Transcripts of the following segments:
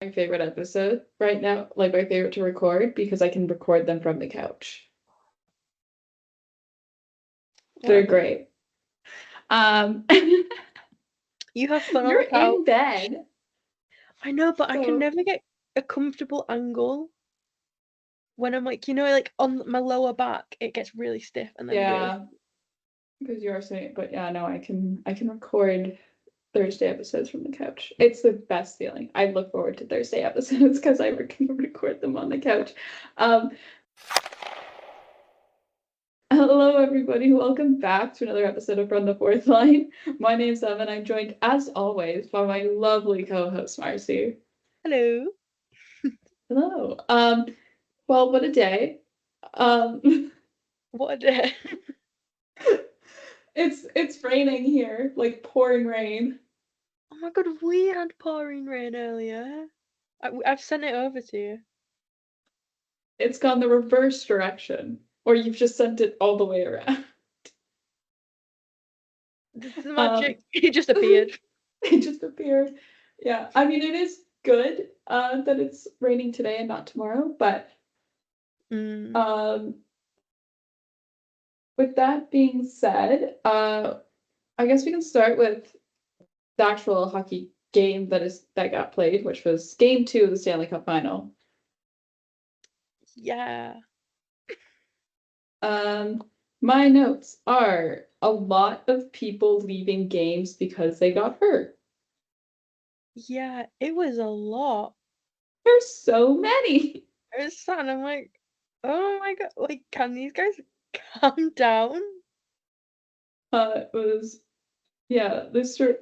my favorite episode right now, like my favorite to record, because I can record them from the couch. They're Whatever. great. Um, You have fun on you're the couch. in bed, I know, but I can so never get a comfortable angle when I'm like on my lower back, it gets really stiff and then really. yeah, because you are saying, but yeah, no, I can record Thursday episodes from the couch. It's the best feeling. I look forward to Thursday episodes because I can record them on the couch. Um, Hello, everybody. Welcome back to another episode of From the Fourth Line. My name's Emma, and I'm joined, as always, by my lovely co-host, Marcie. Hello. Hello. Well, what a day. Um, What a day. it's raining here, like pouring rain. Oh my god, we had pouring rain earlier. I've sent it over to you. It's gone the reverse direction, or you've just sent it all the way around. This is the Um, magic. It just appeared. it just appeared. Yeah, I mean, it is good that it's raining today and not tomorrow, but Mm. um with that being said, I guess we can start with the actual hockey game that got played, which was Game 2 of the Stanley Cup Final. Yeah. Um, my notes are a lot of people leaving games because they got hurt. Yeah, it was a lot. There's so many. I was sat and I'm like, oh my god, like, can these guys calm down? It was Luster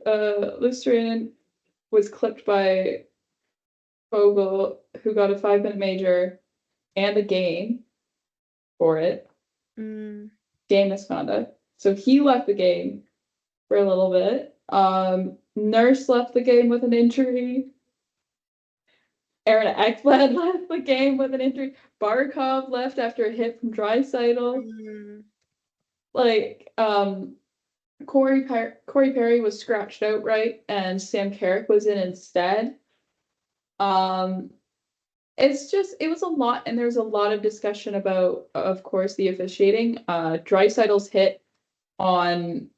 was clipped by Vogel, who got a 5-minute major and a game for it. Mm. Game misconduct. So he left the game for a little bit. Nurse left the game with an injury. Aaron Ekblad left the game with an injury. Barkov left after a hit from Draisaitl. Mm. Like, Corey Perry was scratched outright, and Sam Carrick was in instead. Um, it was a lot, and there's a lot of discussion about, of course, the officiating. Draisaitl's hit on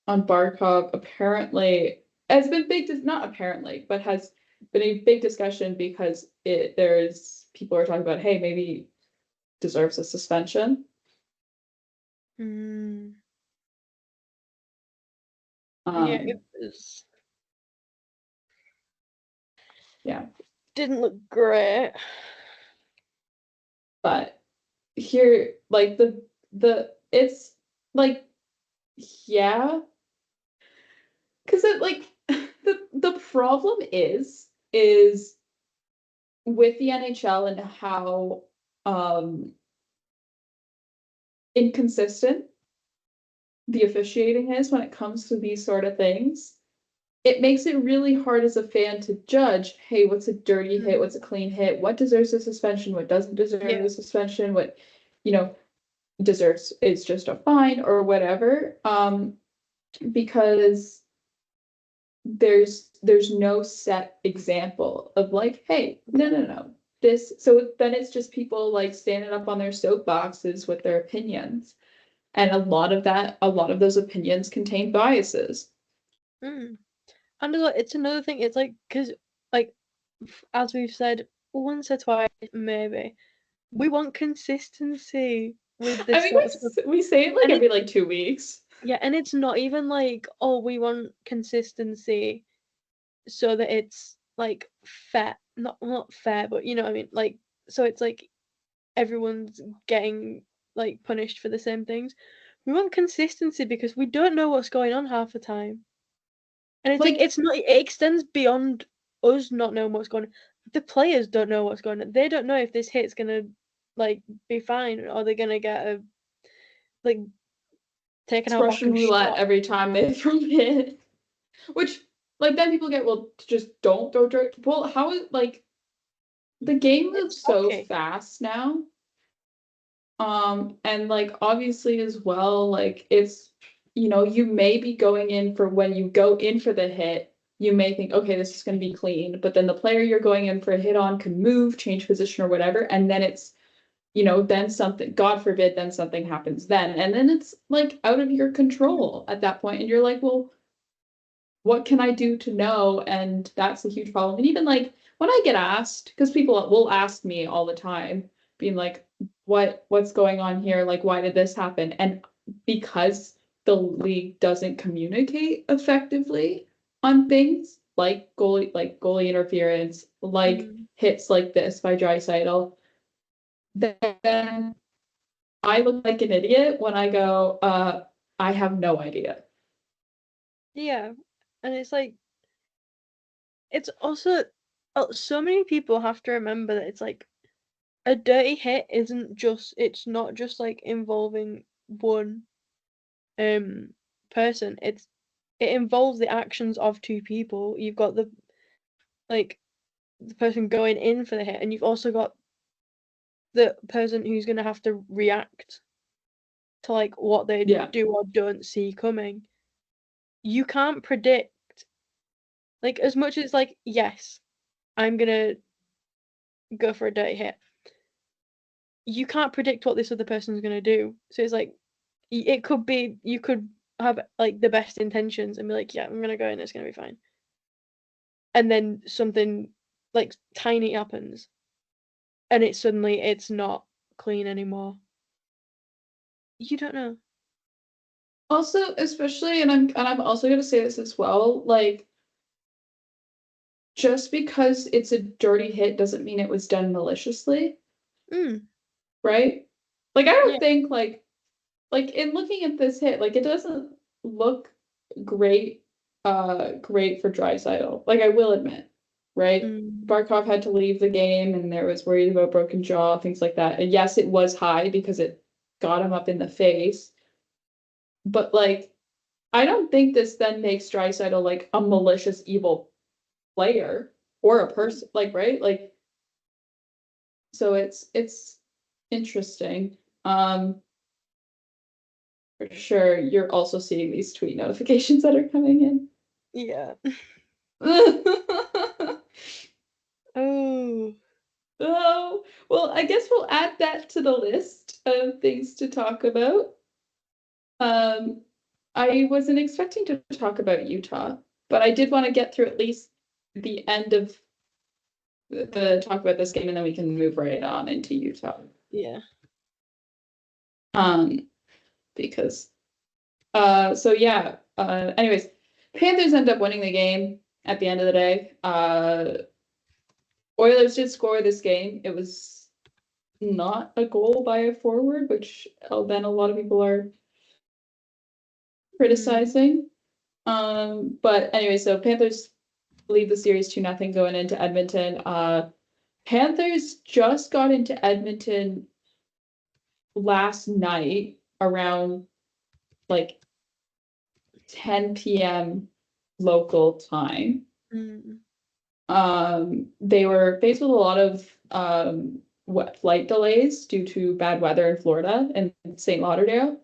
Barkov apparently has been big, not apparently, but has been a big discussion because there's people are talking about, hey, maybe deserves a suspension. Mm. Yeah, Um, it was. yeah, Didn't look great. but here, like it's like, yeah, because it like the problem is with the NHL and how inconsistent the officiating is when it comes to these sort of things. It makes it really hard as a fan to judge, hey, what's a dirty hit, Mm. what's a clean hit, what deserves a suspension, what doesn't deserve Yeah. a suspension, what, you know, deserves is just a fine or whatever. Because there's no set example of like, hey, no. This, so then it's just people like standing up on their soapboxes with their opinions. And a lot of those opinions contain biases. Mm. And it's another thing. It's like because like as we've said once or twice, maybe we want consistency with I this think sort of stuff, we say it like and every like 2 weeks. yeah, and it's not even like, oh, we want consistency so that it's like fair, not fair, but you know what I mean, like so it's like everyone's getting like punished for the same things. We want consistency because we don't know what's going on half the time. And it's like Like, it's not it extends beyond us not knowing what's going on. The players don't know what's going on. They don't know if this hit's gonna like be fine or they're gonna get a like taken it's out back Russian and roulette shot. every time they throw it. Which, like, then people get, well, just don't throw dirt. Well, how is, like, the game It's moves so hockey. fast now. And like, obviously, as well, like, it's, you may be going in for when you go in for the hit, you may think, okay, this is going to be clean, but then the player you're going in for a hit on can move, change position or whatever, and then it's, then something, God forbid, then something happens then, and then it's like out of your control at that point, and you're like, well, what can I do to know? And that's a huge problem. And even like when I get asked, because people will ask me all the time, being like, what's going on here? Like, why did this happen? And because the league doesn't communicate effectively on things like goalie interference, like hits like this by Draisaitl, then I look like an idiot when I go, I have no idea. Yeah, and it's like, it's also, so many people have to remember that it's like, a dirty hit it's not just like involving one person. It involves the actions of two people. You've got the person going in for the hit, and you've also got the person who's gonna have to react to like what they do or don't see coming. You can't predict, like, as much as like, yes, I'm gonna go for a dirty hit. You can't predict what this other person's gonna do. So it's like, it could be, you could have like the best intentions and be like, yeah, I'm gonna go in, it's gonna be fine. And then something like tiny happens, and it's not clean anymore. You don't know. Also, especially, and I'm also gonna say this as well, like, just because it's a dirty hit doesn't mean it was done maliciously, right? Like, I don't think like in looking at this hit, like it doesn't look great, great for Draisaitl. Like, I will admit, right? Barkov had to leave the game, and there was worried about broken jaw, things like that. And yes, it was high because it got him up in the face, but like, I don't think this then makes Draisaitl like a malicious, evil player or a person, like, right? Like, so it's interesting. For sure, you're also seeing these tweet notifications that are coming in. Yeah. Oh. Oh, well, I guess we'll add that to the list of things to talk about. I wasn't expecting to talk about Utah, but I did want to get through at least the end of the talk about this game, and then we can move right on into Utah. Yeah. Because so yeah, anyways, Panthers end up winning the game at the end of the day. Oilers did score this game. It was not a goal by a forward, which then a lot of people are criticizing. But anyway, so Panthers lead the series 2-0 going into Edmonton. Panthers just got into Edmonton last night around like 10 p.m. local time. They were faced with a lot of flight delays due to bad weather in Florida and St. Lauderdale.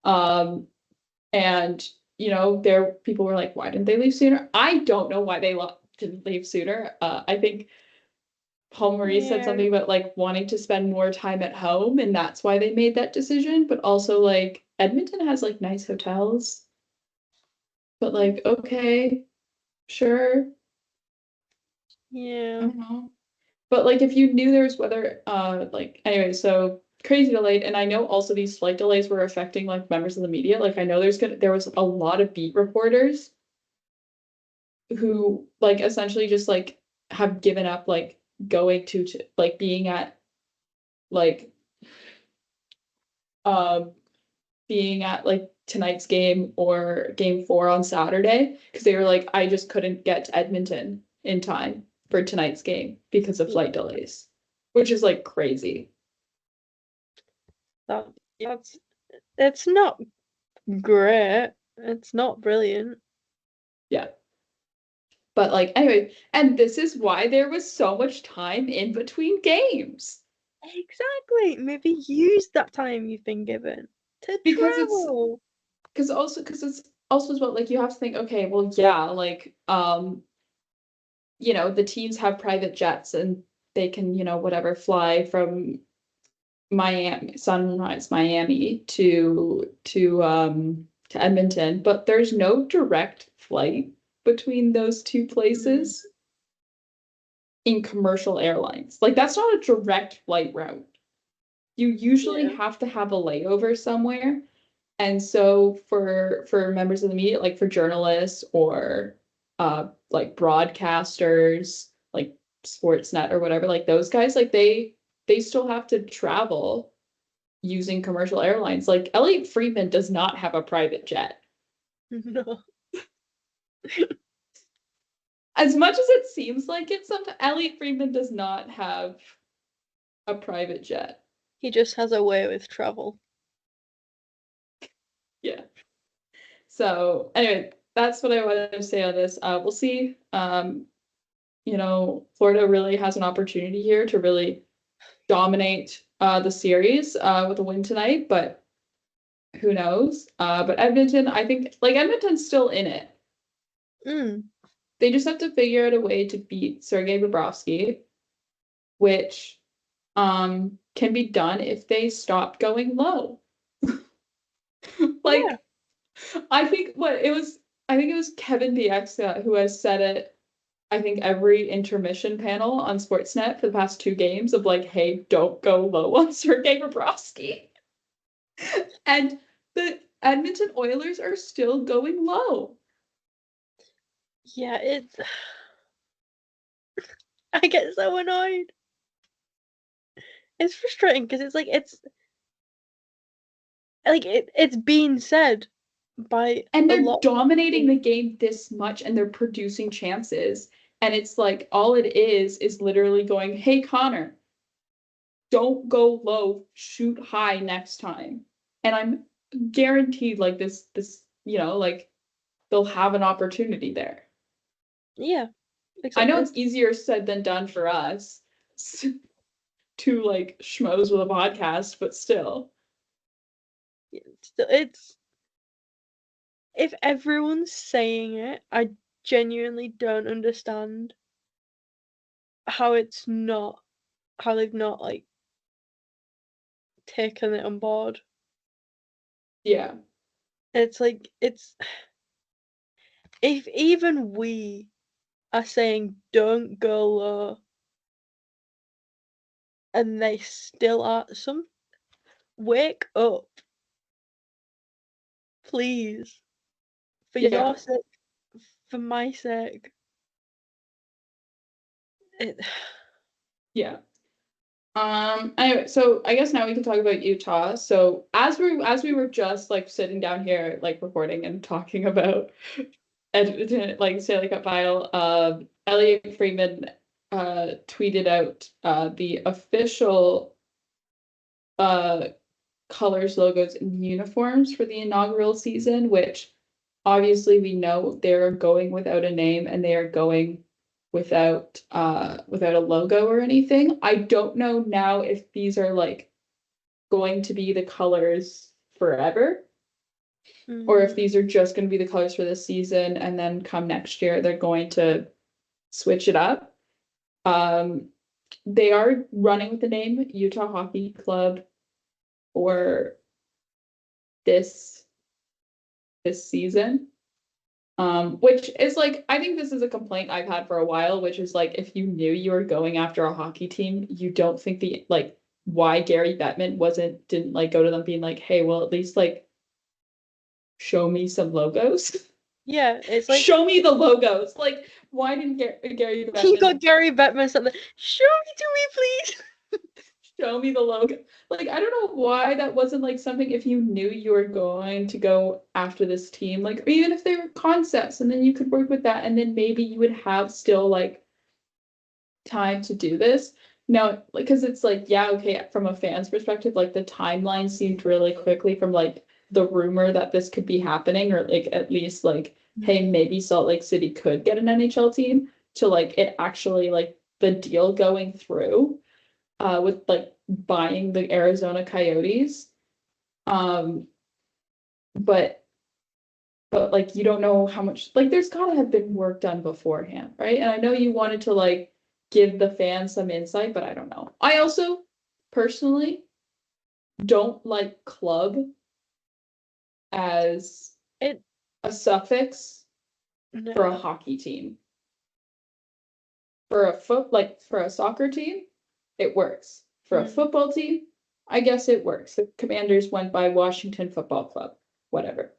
And there people were like, why didn't they leave sooner? I don't know why they didn't leave sooner. I think Paul Maurice said something about like wanting to spend more time at home, and that's why they made that decision. But also, like, Edmonton has like nice hotels. But like, okay, sure. Yeah. I don't know. But like, if you knew there was weather, like, anyway, so crazy delayed, and I know also these flight delays were affecting like members of the media. Like, I know there was a lot of beat reporters who like essentially just like have given up like going to like being at like tonight's game or game 4 on Saturday because they were like, I just couldn't get to Edmonton in time for tonight's game because of flight delays, which is like crazy. It's not great. It's not brilliant. Yeah. But like, anyway, and this is why there was so much time in between games. Exactly. Maybe use that time you've been given to travel. Because it's also as well, like, you have to think, okay, well, yeah, like, the teams have private jets and they can, whatever, fly from Miami, Sunrise, Miami to Edmonton, but there's no direct flight between those two places in commercial airlines. Like, that's not a direct flight route. You usually have to have a layover somewhere. And so for members of the media, like for journalists or like broadcasters, like Sportsnet or whatever, like those guys, like they still have to travel using commercial airlines. Like Elliot Friedman does not have a private jet. No. As much as it seems like it, sometimes Elliot Friedman does not have a private jet. He just has a way with travel. Yeah. So anyway, that's what I wanted to say on this. We'll see. Florida really has an opportunity here to really dominate the series with a win tonight, but who knows? But Edmonton, I think, like, Edmonton's still in it. They just have to figure out a way to beat Sergei Bobrovsky, which can be done if they stop going low. Like, yeah. I think it was Kevin DX who has said it, I think, every intermission panel on Sportsnet for the past 2 games of like, hey, don't go low on Sergei Bobrovsky. And the Edmonton Oilers are still going low. Yeah, I get so annoyed. It's frustrating because it's like it's being said by and they're dominating the game this much and they're producing chances, and it's like all it is literally going, hey Connor, don't go low, shoot high next time. And I'm guaranteed like this like they'll have an opportunity there. Yeah, exactly. I know it's easier said than done for us to like schmoes with a podcast, but still. It's if everyone's saying it, I genuinely don't understand how they've not like taken it on board. Yeah. It's like if even we are saying don't go low and they still are, wake up. Please. For your sake, for my sake. Yeah. Anyway, so I guess now we can talk about Utah. So as we were just like sitting down here, like recording and talking about Edmonton, like Stanley Cup final, Elliot Friedman tweeted out the official colors, logos, and uniforms for the inaugural season, which obviously we know they're going without a name and they are going without a logo or anything. I don't know now if these are like going to be the colors forever, or if these are just going to be the colors for this season and then come next year they're going to switch it up. They are running with the name Utah Hockey Club for this season. Which is like, I think this is a complaint I've had for a while, which is like, if you knew you were going after a hockey team, you don't think why Gary Bettman didn't like go to them being like, hey, well, at least like show me some logos. Yeah, it's like, show me the logos. Like, why didn't Gary Bettman? He got Gary Bettman something. Show me to me, please. Show me the logo. Like, I don't know why that wasn't like something, if you knew you were going to go after this team, like, or even if they were concepts and then you could work with that and then maybe you would have still like time to do this. No, because it's like, yeah, okay, from a fan's perspective, like the timeline seemed really quickly from like the rumor that this could be happening, or like at least like, hey, maybe Salt Lake City could get an NHL team, to like it actually like the deal going through. With like buying the Arizona Coyotes. But but like you don't know how much, like there's gotta have been work done beforehand, right? And I know you wanted to like give the fans some insight, but I don't know. I also personally don't like club as It a suffix for a no. hockey team. For a soccer team, it works. For a Mm. football team, I guess it works. The Commanders went by Washington Football Club, whatever.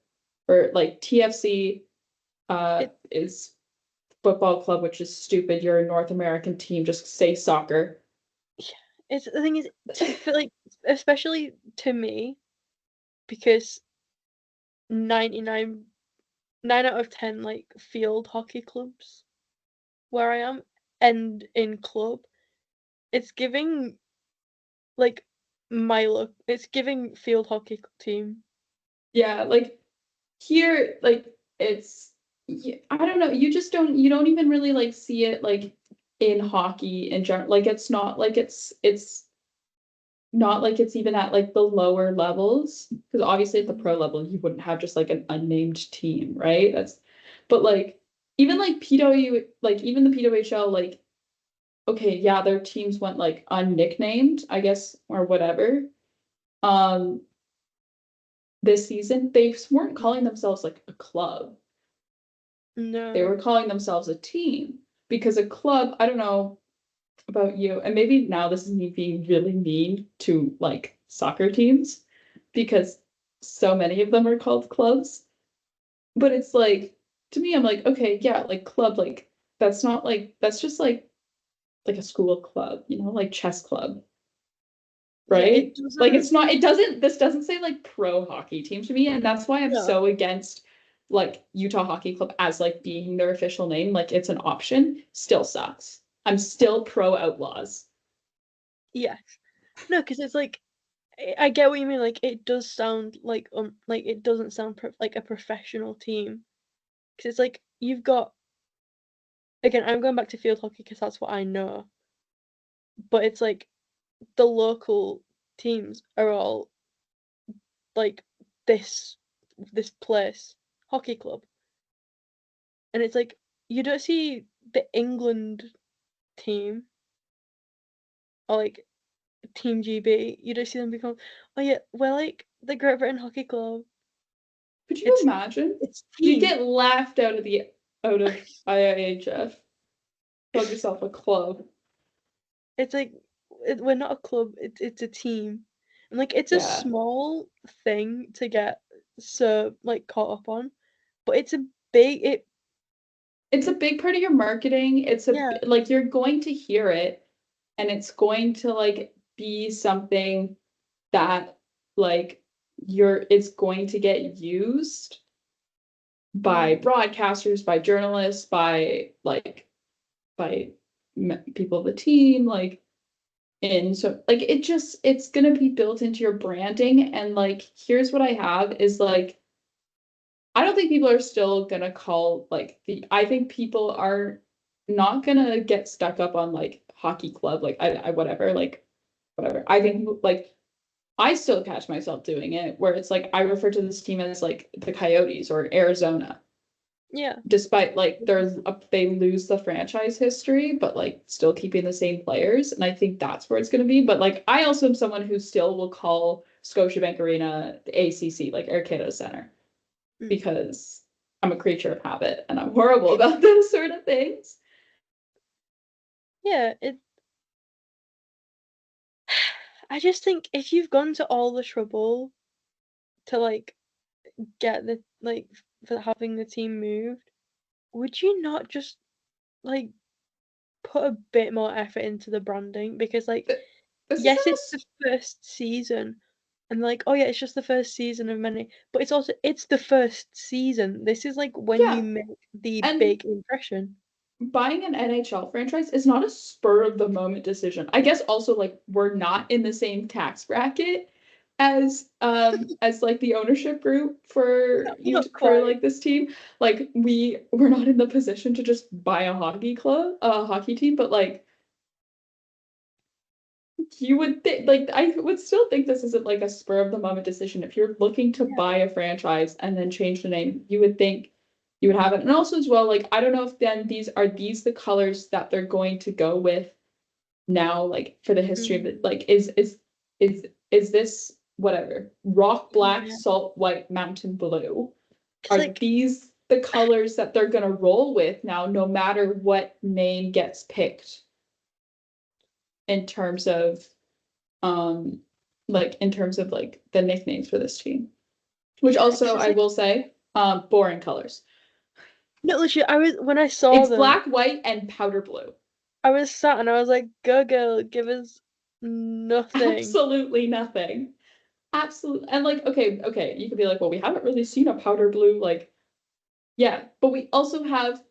Or like TFC It is football club, which is stupid. You're a North American team, just say soccer. it's the thing is for like especially to me because 99 9 out of 10 like field hockey clubs where I am and in club it's giving like it's giving field hockey team. Yeah, like here, like it's I don't know, you don't even really like see it like in hockey in general. Like it's not like it's even at like the lower levels. Because obviously at the pro level you wouldn't have just like an unnamed team, right? That's but like even like PW like even the PWHL, like okay, yeah, their teams went like unnicknamed, I guess, or whatever. Um this season, they weren't calling themselves like a club. They No. were calling themselves a team because a club, I don't know about you, and maybe now this is me being really mean to like soccer teams because so many of them are called clubs. But it's like to me, I'm like, okay, yeah, like club, like that's not like that's just like a school club, like chess club, Yeah, it right? Like doesn't it's not, it doesn't, this doesn't say like pro hockey team to me, and that's why I'm no. so against like Utah Hockey Club as like being their official name, like it's an option, still sucks. I'm still pro Outlaws. Yes. No, because it's like I get what you mean. Like it does sound like it doesn't sound like a professional team. Because it's like you've got again. I'm going back to field hockey because that's what I know. But it's like the local teams are all like this this place hockey club, and it's like you don't see the England team or like Team GB. You don't see them become oh yeah we're like the Great Britain Hockey Club. Could you It's imagine? it's You team. get laughed out of IIHF. Called yourself a club. It's like we're not a club. It's a team, and like it's a Yeah. small thing to get so like caught up on, but it's a big it. It's a big part of your marketing. It's a Yeah, like you're going to hear it and it's going to like be something that like it's going to get used by mm, broadcasters, by journalists, by people of the team, like and so like it's gonna be built into your branding. And like here's what I have is like I don't think people are still gonna call like the I think people are not gonna get stuck up on like hockey club, like I whatever, like whatever. I think like I still catch myself doing it where it's like I refer to this team as like the Coyotes or Arizona, yeah, despite like they lose the franchise history, but like still keeping the same players. And I think that's where it's gonna be. But like I also am someone who still will call Scotiabank Arena the ACC, like Arcado Center, mm, because I'm a creature of habit and I'm horrible about those sort of things. yeah. It. I just think if you've gone to all the trouble to like get the like for having the team moved, would you not just like put a bit more effort into the branding? Because like This is yes, not it's the first season, and like, oh yeah, it's just the first season of many, but it's also it's the first season. This is like when you yeah. make the And big impression. buying an NHL franchise is not a spur of the moment decision. I guess also like we're not in the same tax bracket as like the ownership group for you Not for quite. like this team. Like we're not in the position to just buy a hockey team, but like you would think, like, I would still think this isn't like a spur of the moment decision. If you're looking to buy a franchise and then change the name, you would think you would have it. And also as well, like, I don't know if then these the colors that they're going to go with now, like for the history of it. Like, is this whatever rock black, Yeah. salt white, mountain blue? 'Cause, Are like, these the colors that they're gonna roll with now, no matter what name gets picked in terms of like in terms of like the nicknames for this team? Which yeah, 'cause also it's I like, will say, boring colors. no, literally, when I saw It's them, black, white, and powder blue. I was sat and I was like, go girl, give us nothing. Absolutely nothing. Absolutely. And like, okay, you could be like, well, we haven't really seen a powder blue, like, yeah, but we also have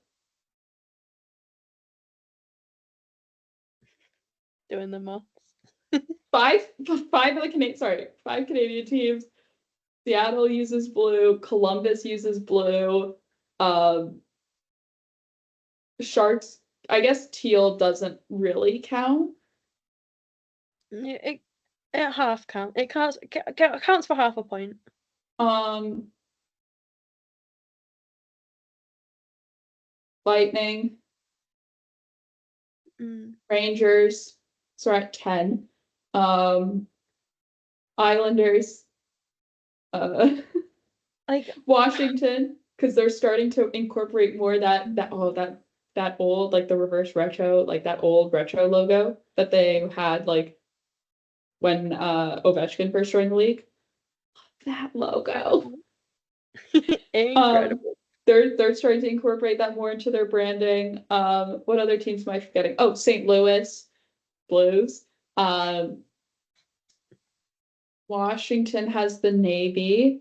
Doing the maths. five of the five Canadian teams. Seattle uses blue, Columbus uses blue, um, Sharks, I guess teal doesn't really count. Yeah, it half count. It counts for half a point. Um, Lightning, Rangers, so we're at 10. Um, Islanders, Like, Washington, because they're starting to incorporate more that old, like the reverse retro, like that old retro logo that they had like when Ovechkin first joined the league. That logo. incredible. They're starting to incorporate that more into their branding. What other teams am I forgetting? Oh, St. Louis Blues. Washington has the navy.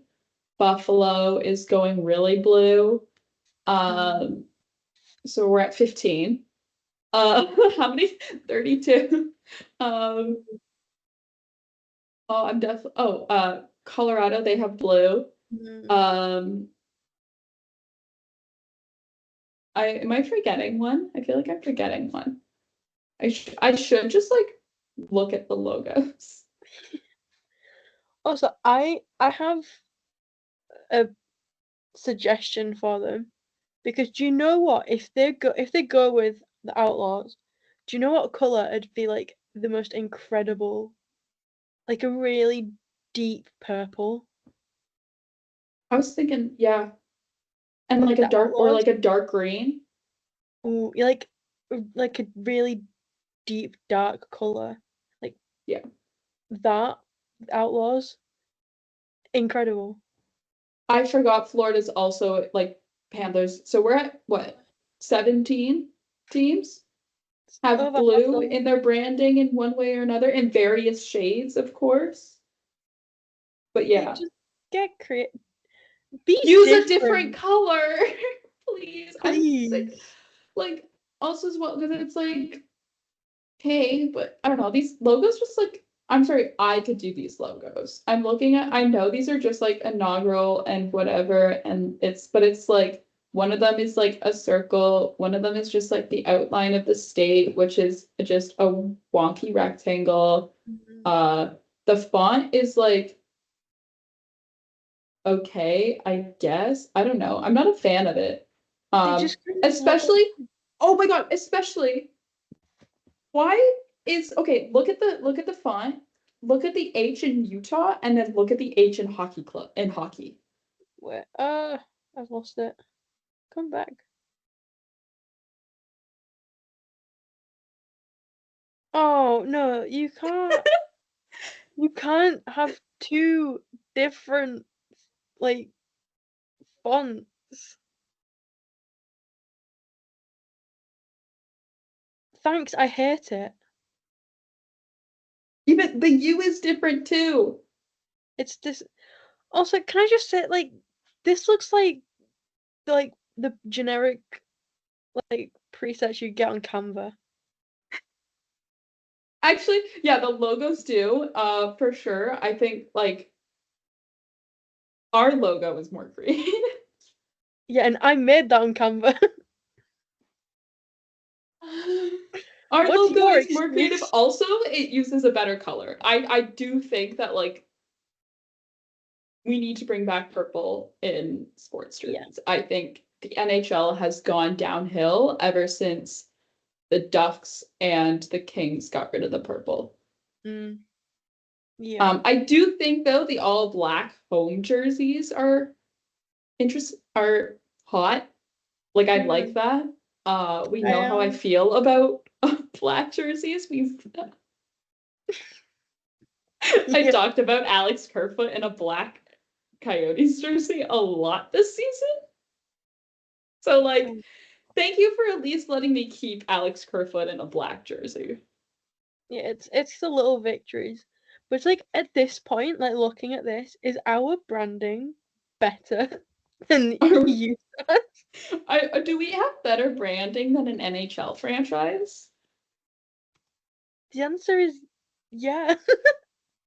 Buffalo is going really blue. So we're at 15. How many? 32. I'm definitely Colorado, they have blue. Am I forgetting one? I feel like I'm forgetting one. I should just like look at the logos. Also, I have a suggestion for them, because do you know what? If they go with the Outlaws, do you know what color it'd be, like the most incredible, like a really deep purple, I was thinking, yeah, and like like a the dark or Outlaws? like a dark green. Ooh, like a really deep dark color, like Yeah, that Outlaws, incredible. I forgot Florida's also like Panthers. So we're at what? 17 teams have Over half blue them. in their branding in one way or another, in various shades, of course. But Like, yeah, just get creative. Be use a different different, color, please. I'm sick. please. Like, also as well, because it's like, hey, but I don't know, these logos just like, I'm sorry, I could do these logos. I know these are just like inaugural and whatever, and but it's like, one of them is like a circle, one of them is just like the outline of the state, which is just a wonky rectangle. The font is like, okay, I guess. I don't know. I'm not a fan of it. They just kind of look like, Especially, oh my God, especially why is okay, look at the font, look at the H in Utah, and then look at the H in hockey. where I've lost it. Come back. Oh no, you can't. You can't have two different, like, fonts. Thanks, I hate it. Even the U is different too. It's this. Also, can I just say, like, this looks like the generic, like, presets you get on Canva. Actually, yeah, the logos do, for sure. I think like our logo is more creative. Yeah, and I made that on Canva. Our What's logo your is more creative. excuse? Also, it uses a better color. I do think that like we need to bring back purple in sports jerseys. Yeah. I think the NHL has gone downhill ever since the Ducks and the Kings got rid of the purple. Yeah. I do think though the all black home jerseys are are hot. Like I like that. We know how I feel about black jerseys. I Yeah. talked about Alex Kerfoot in a black Coyotes jersey a lot this season. So like, thank you for at least letting me keep Alex Kerfoot in a black jersey. Yeah, it's the little victories. But it's like at this point, like looking at this, is our branding better than you? Do we have better branding than an NHL franchise? The answer is yeah.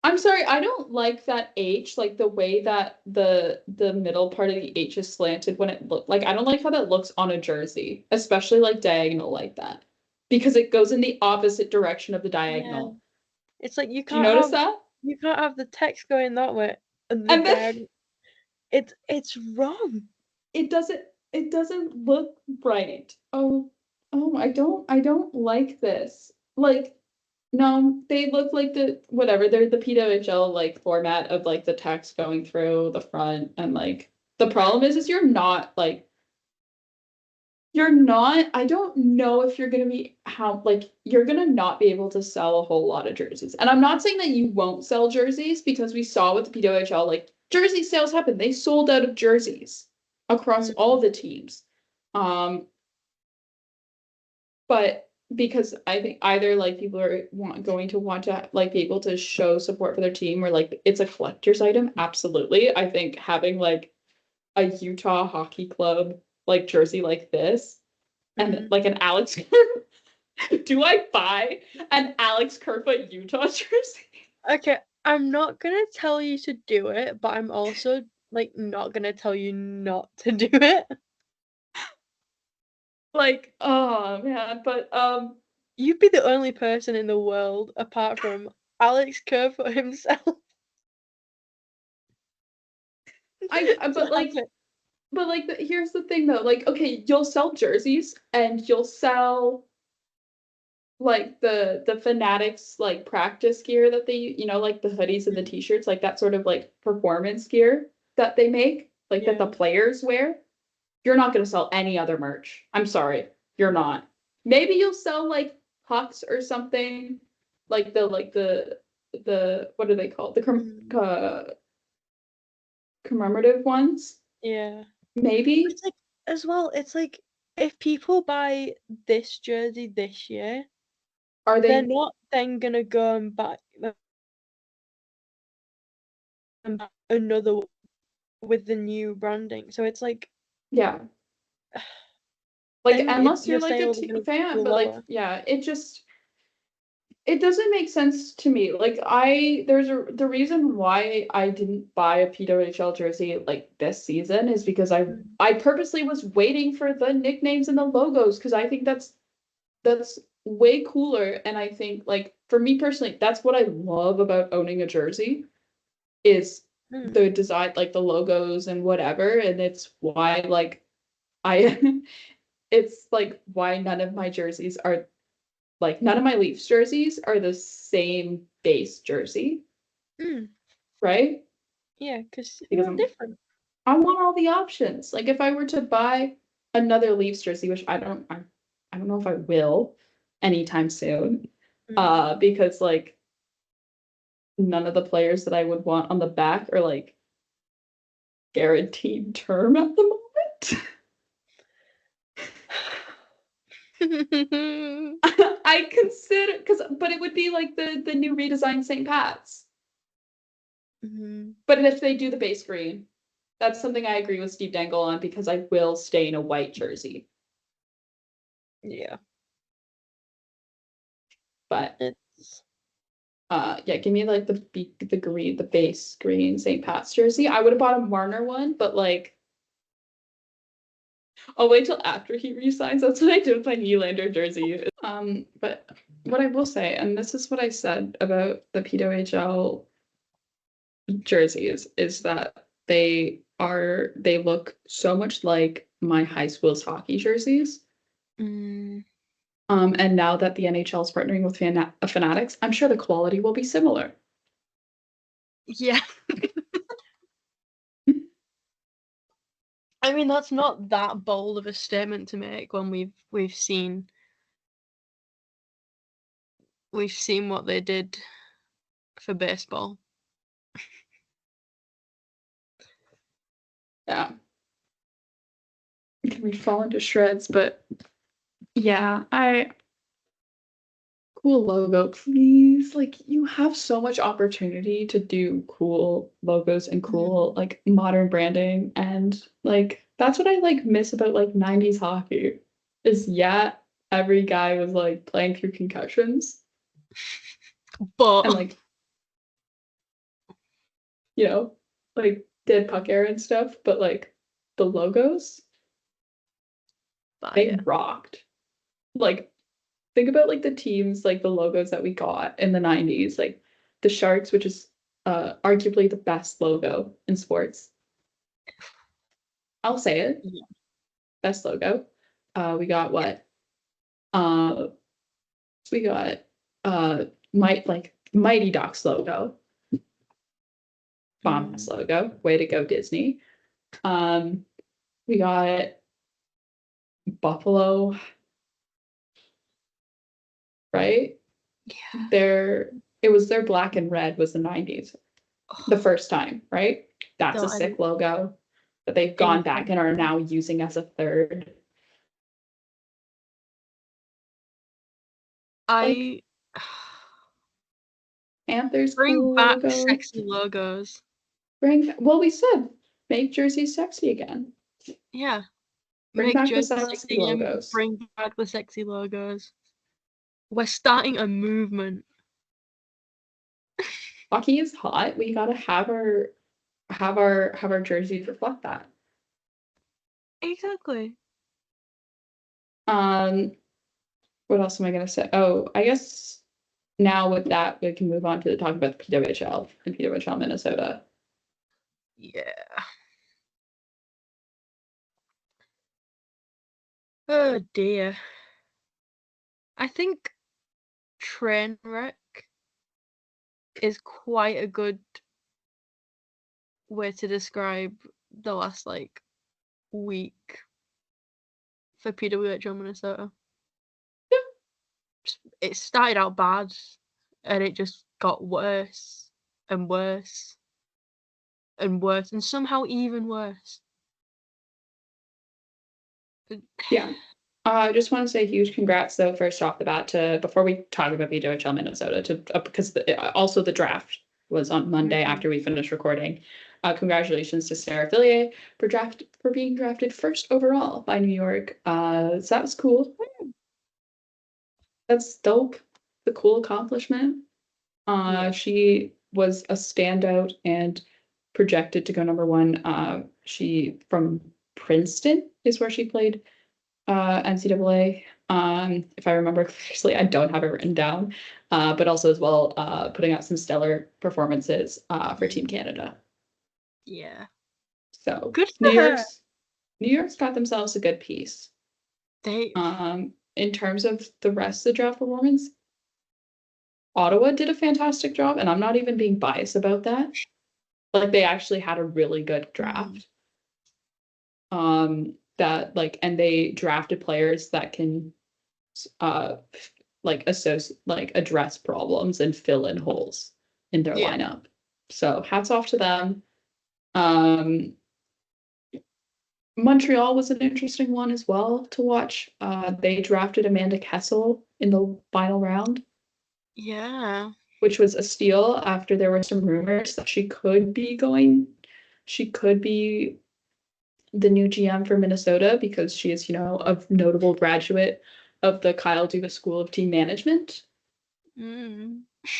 I'm sorry, I don't like that H, like the way that the middle part of the H is slanted when it look like I don't like how that looks on a jersey, especially like diagonal like that. Because it goes in the opposite direction of the Yeah. diagonal. It's like Do you notice that? you can't have the text going that way and the And then diagonal. It's wrong. it doesn't look right. Oh, I don't like this. Like no, they look like the whatever, they're the PWHL like format of like the text going through the front and like the problem is you're not, I don't know if you're gonna be how like you're gonna not be able to sell a whole lot of jerseys. And I'm not saying that you won't sell jerseys because we saw with the PWHL, like jersey sales happened. They sold out of jerseys across all the teams. Um, but because I think either like people are going to want to like be able to show support for their team or like it's a collector's item. Absolutely. I think having like a Utah hockey club like jersey like this and like an Alex do I buy an Alex Kerfoot Utah jersey? Okay, I'm not gonna tell you to do it, but I'm also like not gonna tell you not to do it. Like, oh man, but You'd be the only person in the world apart from Alex Kerfoot himself to but have like it. here's the thing though, like okay, you'll sell jerseys and you'll sell like the Fanatics like practice gear that they like the hoodies and the t-shirts, like that sort of like performance gear that they make, like that the players wear. You're not going to sell any other merch. I'm sorry, you're not. Maybe you'll sell like pucks or something, like the what are they called? Commemorative ones. Yeah. Maybe. It's like as well, it's like if people buy this jersey this year, Are they're they? not then gonna go and buy another with the new branding. So it's like Yeah. Like then unless you're your like a sales are gonna fan, go but like lower. yeah, it doesn't make sense to me. Like the reason why I didn't buy a PWHL jersey like this season is because I purposely was waiting for the nicknames and the logos because I think that's way cooler. And I think like for me personally, that's what I love about owning a jersey is the design, like the logos and whatever. And it's why like I it's like why none of my jerseys are like none of my Leafs jerseys are the same base jersey, right? Yeah, because you Because want different. I want all the options. Like if I were to buy another Leafs jersey, which I don't know if I will anytime soon, because like none of the players that I would want on the back are like guaranteed term at the moment. I consider but it would be like the new redesigned St. Pat's. But if they do the base green, that's something I agree with Steve Dangle on because I will stay in a white jersey. Yeah. But It's yeah, give me like the green, the base green St. Pat's jersey. I would have bought a Marner one, but like I'll wait till after he resigns. That's what I did with my Nylander jersey. But what I will say, and this is what I said about the PWHL jerseys, is that they look so much like my high school's hockey jerseys. Mm, And now that the NHL is partnering with Fanatics, I'm sure the quality will be similar. yeah. I mean, that's not that bold of a statement to make when we've seen what they did for baseball. Yeah. Can we fall into shreds? But yeah, cool logo, please. Like, you have so much opportunity to do cool logos and cool like modern branding, and like that's what I like miss about like 90s hockey. Is every guy was like playing through concussions But and like, you know, like dead puck era and stuff, but like the logos, they yeah. rocked. Like, think about like the teams, like the logos that we got in the 90s, like the Sharks, which is arguably the best logo in sports. I'll say it. Yeah. Best logo. We got what? Uh we got Mighty Ducks logo. Bomb-ass logo. Way to go, Disney. We got Buffalo, right? Yeah. It was their black and red was the 90s. The first time, right? That's a sick logo that they've gone back and are now using as a third. I Panthers bring cool back logo. sexy logos. Well, we said make jerseys sexy again. Yeah. Bring Make back the jerseys sexy sexy and logos. bring back the sexy logos. We're starting a movement. Hockey is hot. We gotta have our jerseys reflect that. Exactly. What else am I gonna say? Oh, I guess now with that we can move on to talk about the PWHL and PWHL Minnesota. Yeah. Oh dear. I think Trainwreck is quite a good way to describe the last like week for PWHL Minnesota. It started out bad and it just got worse and worse and worse and somehow even worse. Yeah. I just want to say huge congrats though, first off the bat, to before we talk about VWHL Minnesota, to because also the draft was on Monday after we finished recording. Congratulations to Sarah Fillier for being drafted first overall by New York. So that was cool. That's dope. The cool accomplishment. Yeah. She was a standout and projected to go number one. She from Princeton is where she played NCAA. If I remember correctly, I don't have it written down. But also as well, putting out some stellar performances for Team Canada. Yeah. So Good for her. New York's got themselves a good piece. They In terms of the rest of the draft performance, Ottawa did a fantastic job, and I'm not even being biased about that. Like, they actually had a really good draft. That like, and they drafted players that can address problems and fill in holes in their lineup. So hats off to them. Montreal was an interesting one as well to watch. They drafted Amanda Kessel in the final round. Yeah. Which was a steal after there were some rumors that she could be the new GM for Minnesota because she is, a notable graduate of the Kyle Dubas School of Team Management.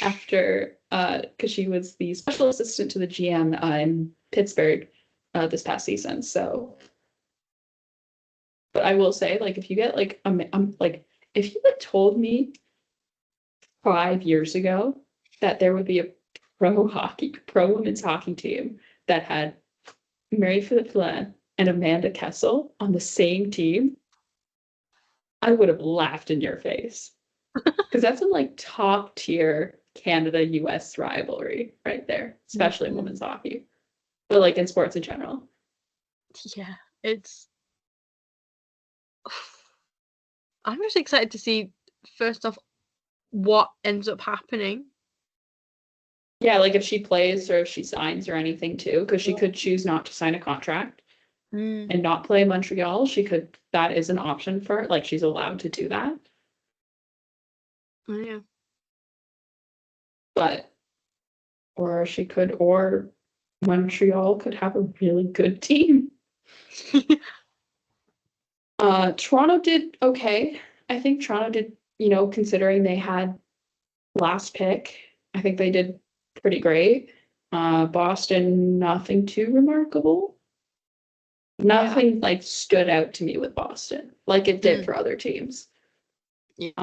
After, because she was the special assistant to the GM in Pittsburgh this past season. So But I will say, like, if you get like like if you had told me 5 years ago that there would be a pro women's hockey team that had Mary Philip Flynn and Amanda Kessel on the same team, I would have laughed in your face. Because that's a like top tier Canada US rivalry right there, especially in women's hockey, but like in sports in general. Yeah, it's. I'm just excited to see, first off, what ends up happening. Yeah, like if she plays or if she signs or anything too, because she could choose not to sign a contract and not play Montreal. She could, that is an option for her. Like she's allowed to do that. Yeah. But, or she could, or Montreal could have a really good team. Toronto did okay. I think Toronto did, considering they had last pick, I think they did pretty great. Boston, nothing too remarkable. Nothing like stood out to me with Boston like it did for other teams in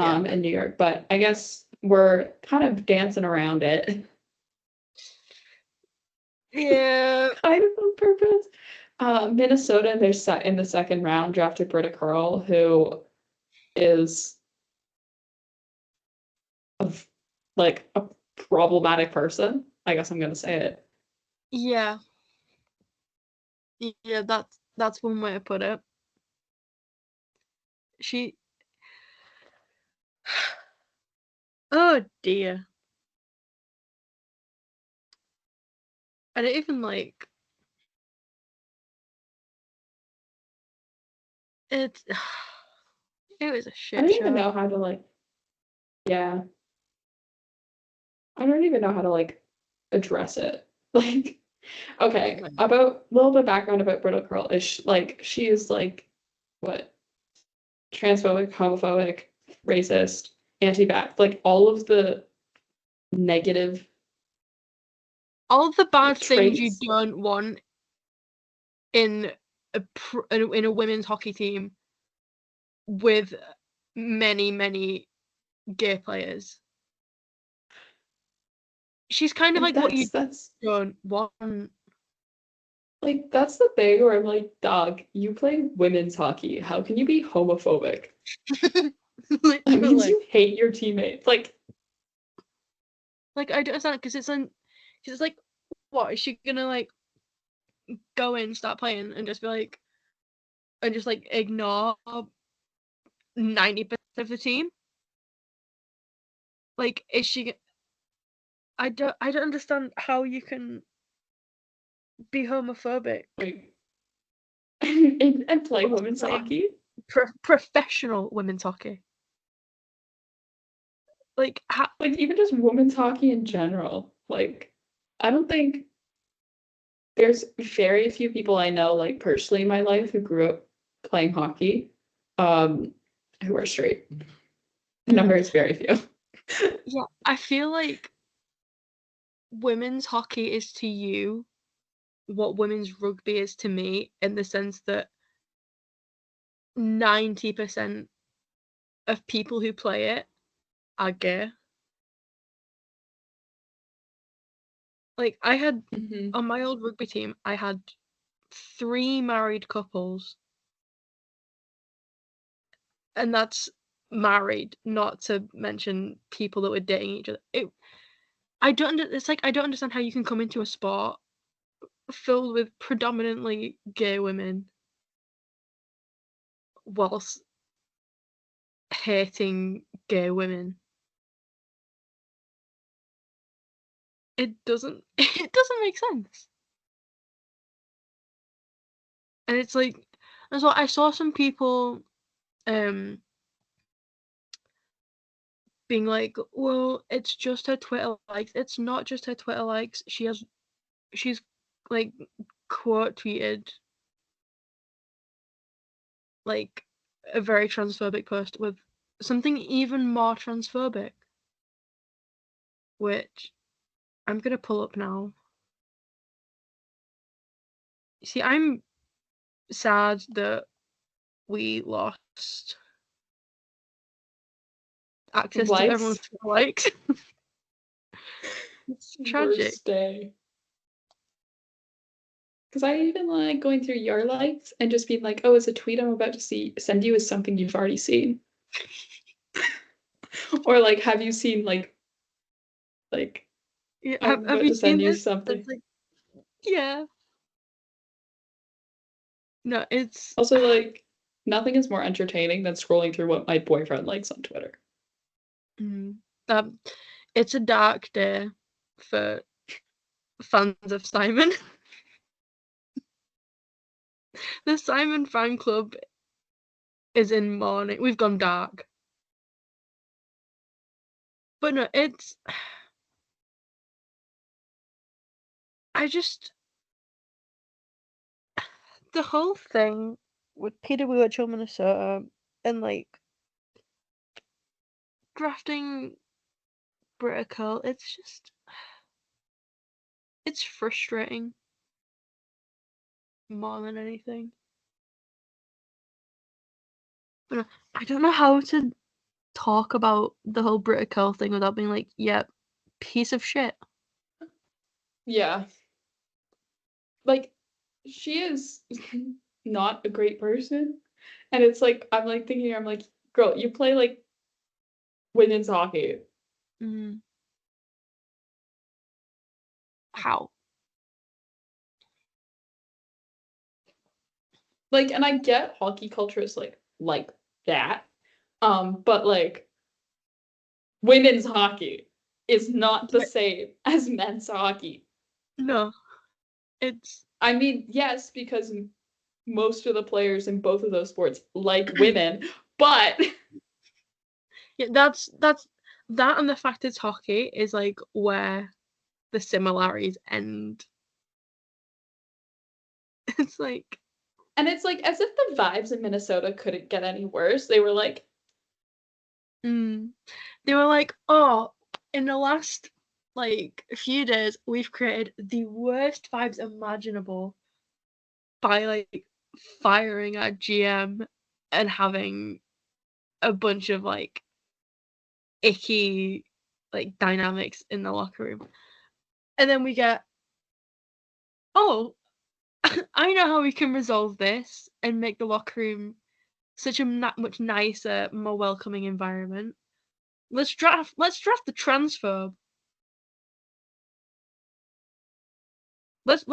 New York. But I guess we're kind of dancing around it. Yeah. Kind of on purpose. Minnesota, they're set in the second round, drafted Britta Curl, who is like a problematic person. I guess I'm gonna say it. Yeah. Yeah, that's one way to put it. She. Oh dear. I don't even like. It's. It was a I shit don't show. even know how to like. Yeah. I don't even know how to like address it. Like, okay, about a little bit of background about Brittle Curl is she is like what, transphobic, homophobic, racist, anti-vax, like all of the negative All of the bad things you traits. don't want in in a women's hockey team with many gay players. She's kind of Like like what you that's don't want. like that's the thing where I'm like, dog, you play women's hockey. How can you be homophobic? That means Literally. you hate your teammates. Like Like I don't understand, because it's like, what is she gonna like go in, start playing, and just be like, and just like ignore 90% of the team? Like, is she? I don't understand how you can be homophobic like and play women's playing hockey. professional women's hockey. Like, Like even just women's hockey in general. Like I don't think there's very few people I know, like personally in my life, who grew up playing hockey, who are straight. The number is very few. yeah, I feel like women's hockey is to you what women's rugby is to me, in the sense that 90% of people who play it are gay. Like, I had, Mm-hmm. on my old rugby team, I had 3 married couples, and that's married, not to mention people that were dating each other. It's like, I don't understand how you can come into a sport filled with predominantly gay women whilst hating gay women. It doesn't it doesn't make sense. And it's like, and so I saw some people um being like, well, it's just her Twitter likes. It's not just her Twitter likes. She's like quote tweeted like a very transphobic post with something even more transphobic, which I'm gonna pull up now. See, I'm sad that we lost access to Likes? everyone's likes. It's tragic. Worst day. Because I even like going through your likes and just being like, oh, it's a tweet I'm about to send you is something you've already seen. Or like, have you seen like Yeah, I'm have about you to seen send you this? something. It's like, yeah. No, it's Also, like, nothing is more entertaining than scrolling through what my boyfriend likes on Twitter. it's a dark day for fans of Simon. The Simon fan club is in mourning. We've gone dark. But no, it's the whole thing with PWHL Minnesota and like drafting Britta Curl, it's frustrating more than anything. But I don't know how to talk about the whole Britta Curl thing without being like, yep, piece of shit. Yeah. Like, she is not a great person. And it's like, I'm like thinking, I'm like, girl, you play like women's hockey. How? Like, and I get hockey culture is like that. But like women's hockey is not the same as men's hockey. No, it's I mean, yes, because most of the players in both of those sports like women, but yeah, that's that and the fact it's hockey is like where the similarities end. It's like and it's like as if the vibes in Minnesota couldn't get any worse. They were like, they were like, oh, in the last like few days, we've created the worst vibes imaginable by like firing our GM and having a bunch of like icky like dynamics in the locker room. And then we get, oh, I know how we can resolve this and make the locker room such a much nicer, more welcoming environment. Let's draft the transphobe. Let's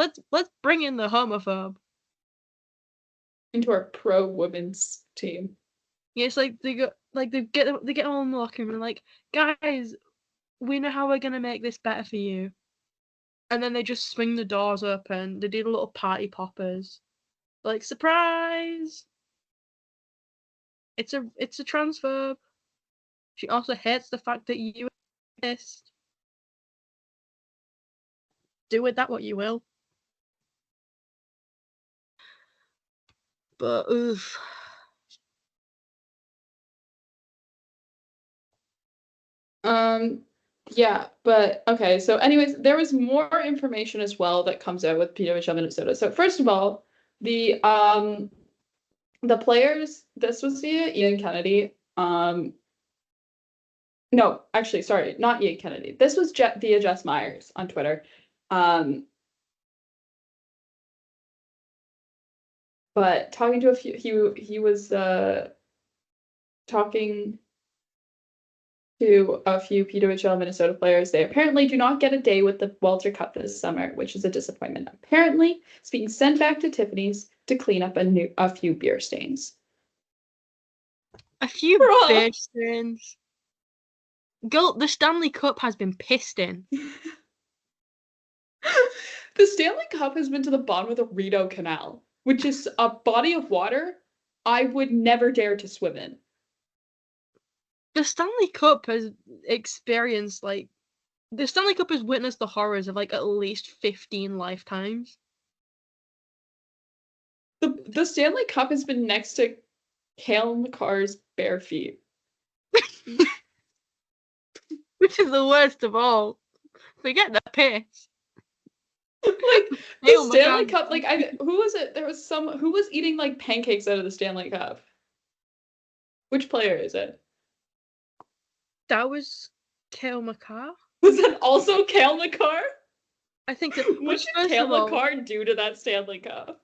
bring in the homophobe. into our pro women's team. Yeah, it's like they get all in the locker room and like, guys, we know how we're gonna make this better for you. And then they just swing the doors open. They do the little party poppers. Like, surprise! It's a transphobe. She also hates the fact that you exist. Do with that what you will. But oof. Yeah, but okay, so anyways, there was more information as well that comes out with PWHL Minnesota. So first of all, the players, this was via Ian Kennedy. No, actually, sorry, not Ian Kennedy. This was via Jess Myers on Twitter. But talking to a few, he was talking to a few PWHL Minnesota players. They apparently do not get a day with the Walter Cup this summer, which is a disappointment. Apparently, it's being sent back to Tiffany's to clean up a few beer stains. A few beer stains. Girl, the Stanley Cup has been pissed in. The Stanley Cup has been to the bottom of the Rideau Canal, which is a body of water I would never dare to swim in. The Stanley Cup has experienced the Stanley Cup has witnessed the horrors of like at least 15 lifetimes. The Stanley Cup has been next to Cale McCarr's bare feet. Which is the worst of all. Forget the piss. Like the Oh my Stanley God. Cup, like who was it? There was who was eating like pancakes out of the Stanley Cup. Which player is it? That was Kale McCarr. Was that also Cale Makar? I think so. What Which, did first Cale of all, Makar do to that Stanley Cup?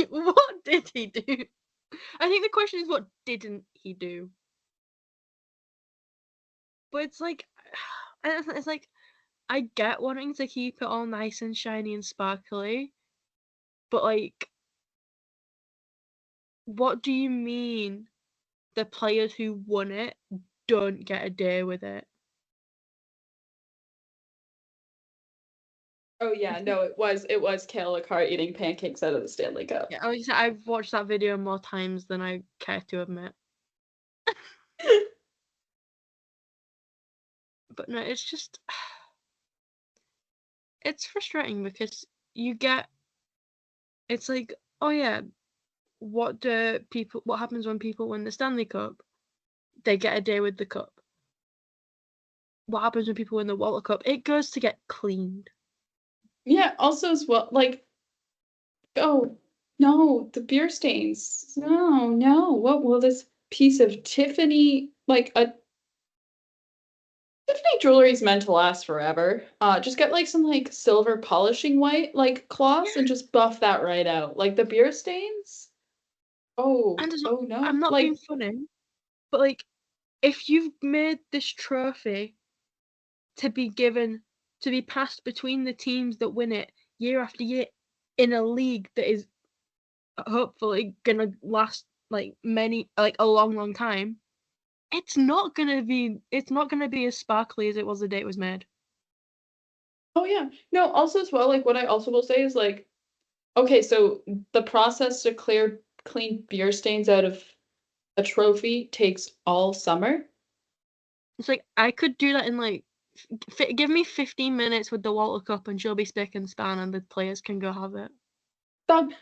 what did he do? I think the question is, what didn't he do? But it's like, it's like, I get wanting to keep it all nice and shiny and sparkly, but like, what do you mean the players who won it don't get a day with it? Oh yeah, no, it was Cale Makar eating pancakes out of the Stanley Cup. Yeah, like I said, I've watched that video more times than I care to admit. But no, it's just, it's frustrating because it's like, oh yeah, what happens when people win the Stanley Cup? They get a day with the cup. What happens when people win the Walter Cup? It goes to get cleaned. Yeah, also as well, like, oh no, the beer stains. No, no. What will this piece of Tiffany, like a Tiffany jewelry is meant to last forever. Just get like some like silver polishing white like cloths and just buff that right out. Like the beer stains. Oh, And oh I'm no. not being Like, funny, but like, if you've made this trophy to be given, to be passed between the teams that win it year after year in a league that is hopefully gonna last like a long, long time, it's not gonna be as sparkly as it was the day it was made. oh yeah. No, also as well, like what I also will say is like, okay, so the process to clean beer stains out of a trophy takes all summer. It's like I could do that in like give me 15 minutes with the Walter Cup and she'll be spick and span and the players can go have it. Dog,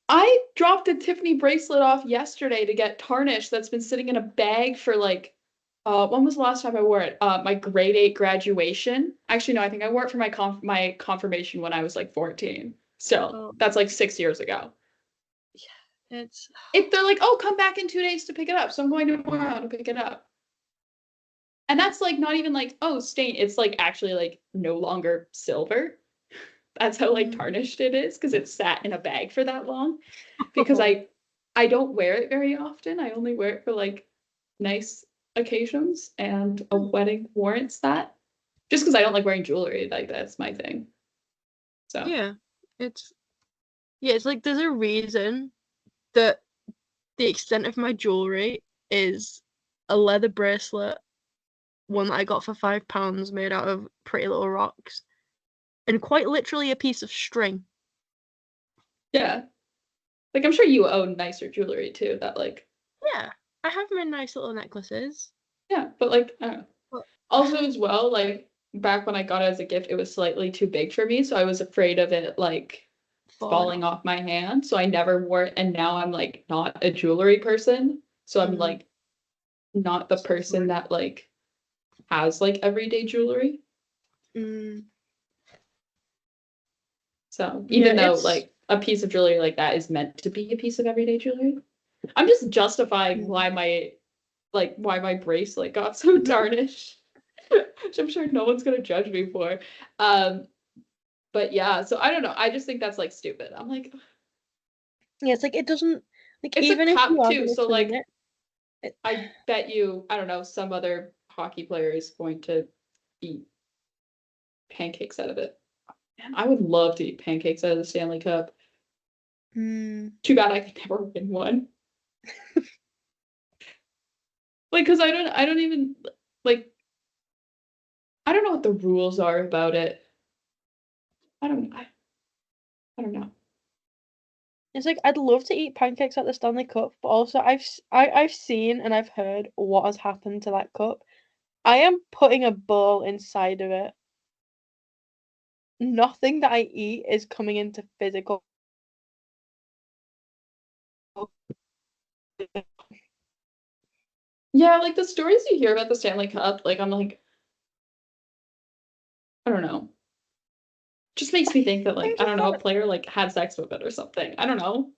I dropped a Tiffany bracelet off yesterday to get tarnished that's been sitting in a bag for like when was the last time I wore it? My grade 8 graduation. Actually, no, I think I wore it for my confirmation when I was like 14. Still, Oh, that's like 6 years ago. yeah, it's If they're like, oh, come back in 2 days to pick it up. So I'm going tomorrow to pick it up. And that's like not even like, oh, stain. It's like actually like no longer silver. That's how like mm. tarnished it is because it sat in a bag for that long. Because I don't wear it very often. I only wear it for like nice occasions and a wedding warrants that. Just because I don't like wearing jewelry, like that's my thing. So Yeah, it's it's like there's a reason that the extent of my jewelry is a leather bracelet, one that I got for £5 made out of Pretty Little Rocks, and quite literally a piece of string. yeah. Like I'm sure you own nicer jewelry too, that like Yeah, I have my nice little necklaces, yeah, but like I don't know. but Also as well, like back when I got it as a gift, it was slightly too big for me, so I was afraid of it like falling falling off. off my hand. So I never wore it, and now I'm like not a jewelry person. So I'm Mm. like not the person that like has like everyday jewelry. Mm. So Yeah, even though it's like a piece of jewelry like that is meant to be a piece of everyday jewelry, I'm just justifying mm. why my bracelet got so tarnished, which I'm sure no one's gonna judge me for. Um, but yeah, so I don't know. I just think that's like stupid. I'm like, Yeah, it's like it doesn't like it's a even if you cup are too, gonna so clean like it, it I bet you, I don't know, some other hockey player is going to eat pancakes out of it. Man, I would love to eat pancakes out of the Stanley Cup. mm, Too bad I could never win one. Like, cause I don't even like, I don't know what the rules are about it. I don't know. it's like I'd love to eat pancakes at the Stanley Cup, but also I've seen and I've heard what has happened to that cup. I am putting a ball inside of it. Nothing that I eat is coming into physical. Yeah, like the stories you hear about the Stanley Cup, like I'm like, I don't know. Just makes me think that, like, I'm I just don't know, a not. player like had sex with it or something. I don't know.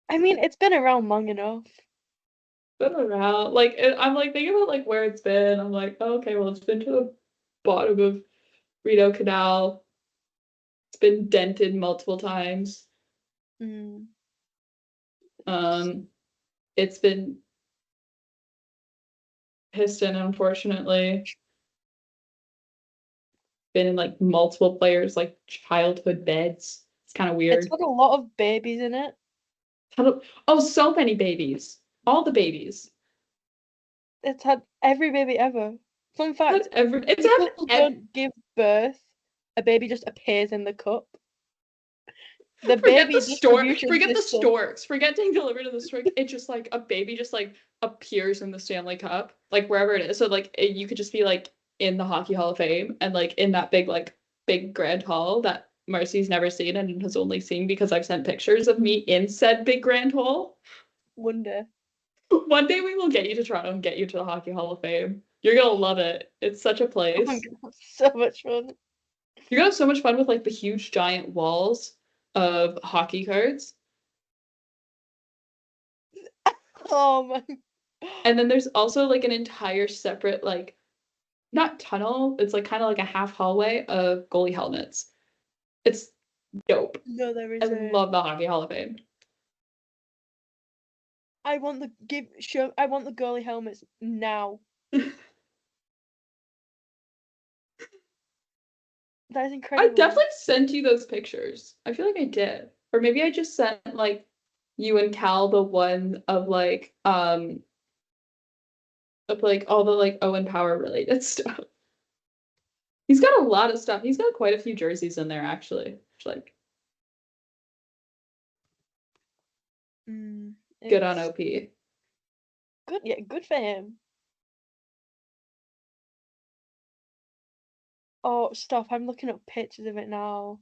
I mean, it's been around long enough. Been around. Like I'm like thinking about like where it's been. I'm like, oh, okay, well, it's been to the bottom of Rideau Canal. It's been dented multiple times. Mm. It's been pissed in, unfortunately. Been in like multiple players' like childhood beds. It's kind of It's weird. got a lot of babies in it. Oh, so many babies. All the babies. It's had every baby ever. Fun fact, It's people had who don't give birth, a baby just appears in the cup. The forget the baby stork. distribution Forget the system. storks. Forget getting delivered to the stork. It's just like a baby just like appears in the Stanley Cup, like wherever it is. So like you could just be like in the Hockey Hall of Fame and like in that big grand hall that Marcie's never seen and has only seen because I've sent pictures of me in said big grand hall. Wonder. One day we will get you to Toronto and get you to the Hockey Hall of Fame. You're gonna love it. It's such a Oh my place. god, so much fun. You're gonna have so much fun with like the huge giant walls of hockey cards. Oh my. And then there's also like an entire separate like not tunnel, it's like kind of like a half hallway of goalie helmets. It's dope. No, there I isn't. love the Hockey Hall of Fame. I want the I want the goalie helmets now. That is I incredible. definitely sent you those pictures. I feel like I did. Or maybe I just sent like you and Cal the one of like all the like Owen Power related stuff. He's got a lot of stuff. He's got quite a few jerseys in there actually. Like Mm, good on it's OP. good. Yeah, good for him. Oh, stop! I'm looking up pictures of it now.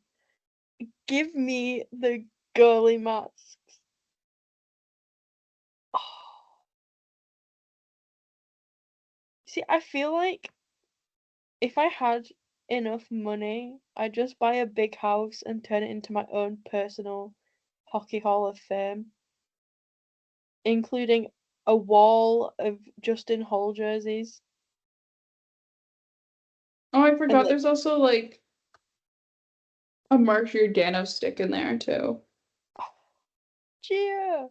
Give me the goalie masks. Oh. See, I feel like if I had enough money, I'd just buy a big house and turn it into my own personal Hockey Hall of Fame, including a wall of Justin Hall jerseys Oh, I and forgot like, there's also like a Mark Giordano stick in there too. cheer.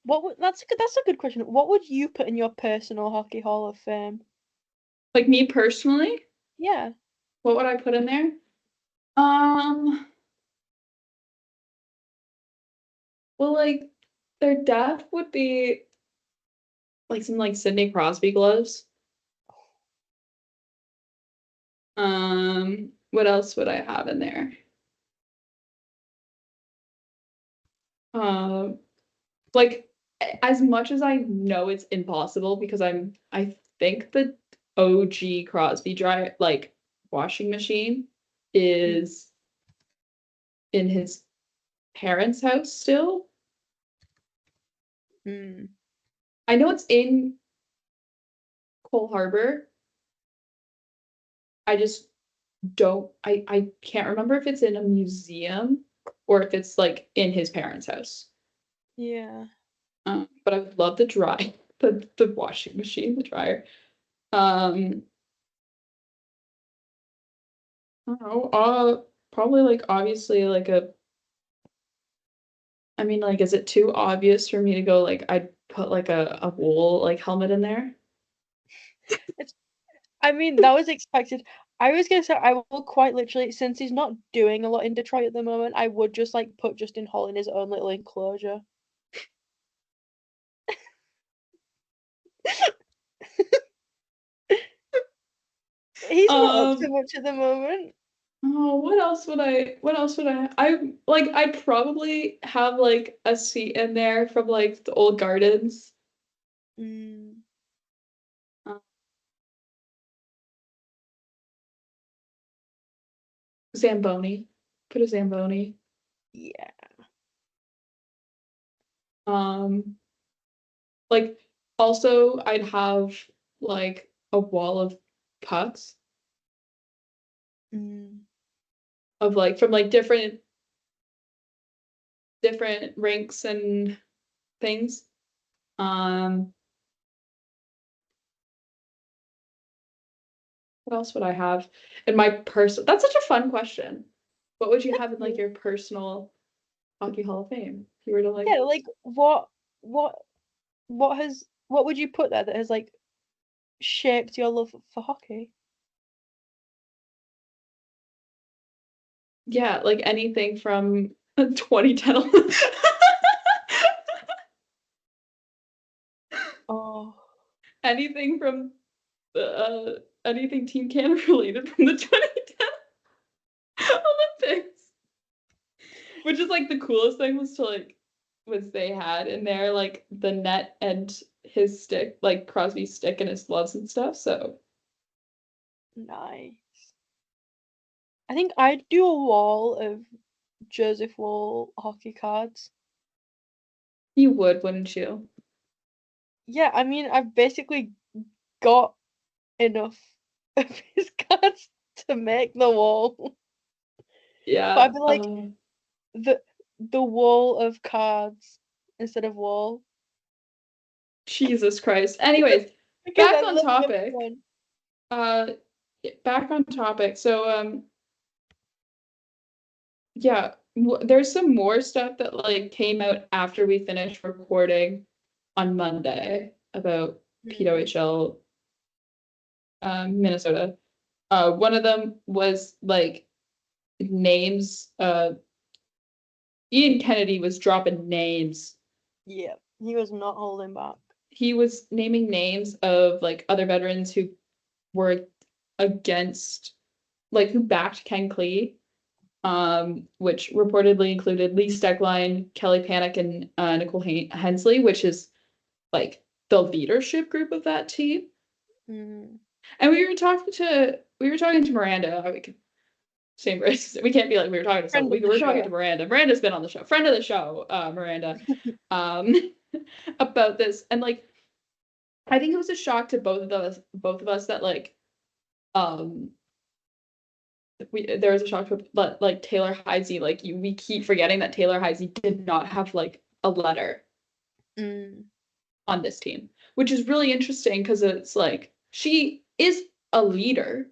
What would that's a good question. What would you put in your personal Hockey Hall of Fame? Like me personally, Yeah. what would I put in there? Um, well, like their death would be like some like Sidney Crosby gloves. What else would I have in there? Um, like as much as I know it's impossible because I think the OG Crosby dry like washing machine Mm. is in his parents' house still. Mm. I know it's in Cole Harbor. I just don't I can't remember if it's in a museum or if it's like in his parents' house. Yeah. But I would love the dry the washing machine, the dryer. Um, I don't know. Probably like obviously like a. I mean, like, is it too obvious for me to go like I'd put like a wool like helmet in there? It's I mean, that was expected. I was gonna say I will quite literally, since he's not doing a lot in Detroit at the moment, I would just like put Justin Hall in his own little enclosure. He's not up to Um, much at the moment. oh, what else would I'd probably have like a seat in there from like the old gardens. Mm, Um, Zamboni. Put a Zamboni. yeah. Um, like also I'd have like a wall of pucks Mm. of like from like different rinks and things. Um, what else would I have in my personal? That's such a fun question. What would you have in like your personal Hockey Hall of Fame? If you were to like, Yeah, like what what would you put there that has like shaped your love for hockey? yeah, like anything from 2010. Oh, Anything from anything Team Canada related from the 2010 Olympics. Which is like the coolest thing was to like was they had in there like the net and his stick, like Crosby's stick and his gloves and stuff. So nice. I think I'd do a wall of Joseph Wall hockey cards. you would, wouldn't you? Yeah, I mean, I've basically got enough of his cards to make the wall. But Yeah. I'd be like the wall of cards instead of wall. Jesus Christ. Anyways, Because back I'm on the number topic. one. Uh back on topic. So yeah, there's some more stuff that like came out after we finished recording on Monday about Mm. PWHL Minnesota. One of them was like names. Ian Kennedy was dropping names. Yeah, he was not holding back. He was naming names of like other veterans who were against, like who backed Ken Klee, which reportedly included Lee Steckline, Kelly Panic, and Nicole Hensley, which is like the leadership group of that team. Mm. And we were talking to Miranda. We can same race. We can't be like we were talking to someone. Friend of We the were talking to show. Miranda. Miranda's been on the show, friend of the show, Miranda, um, about this, and like I think it was a shock to both of us that like um there was a shock to like Taylor Heisey, like we keep forgetting that Taylor Heisey did not have like a letter Mm. on this team, which is really interesting because it's like she is a leader.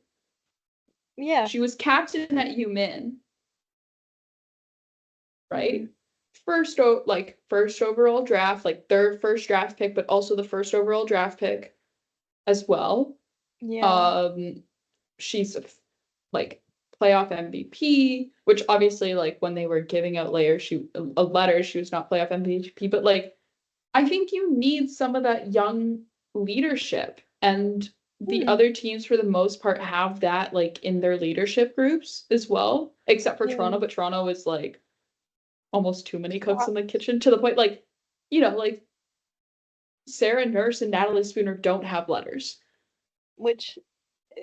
Yeah. She was captain at UMin, right? Mm. First overall draft, like their first draft pick, but also the first overall draft pick as well. Yeah. Um, she's like playoff MVP, which obviously like when they were giving out a letter, she was not playoff MVP, but like I think you need some of that young leadership, and the Mm. other teams for the most part have that like in their leadership groups as well, except for Yeah. Toronto, but Toronto is like almost too many cooks in the Trapped. kitchen to the point like like Sarah Nurse and Natalie Spooner don't have letters. Which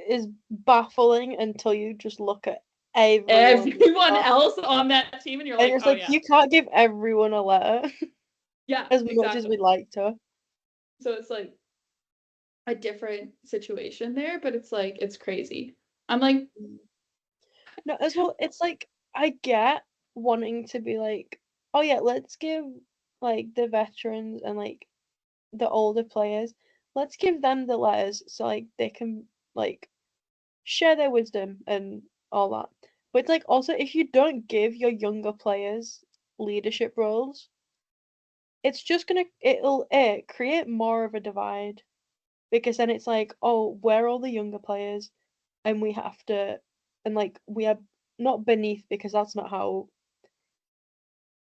is baffling until you just look at everyone they've Everyone got. else on that team, and you're And like, it's oh like yeah, you can't give everyone a letter yeah, as much as exactly. we'd like to. So it's like a different situation there, but it's like it's crazy. I'm like, Mm. No, as well, it's like I get wanting to be like, oh yeah, let's give like the veterans and like the older players, let's give them the letters so like they can like share their wisdom and all that. But it's like also if you don't give your younger players leadership roles, it's just gonna it'll create more of a divide because then it's like, oh, we're all the younger players and we have to and like we are not beneath because that's not how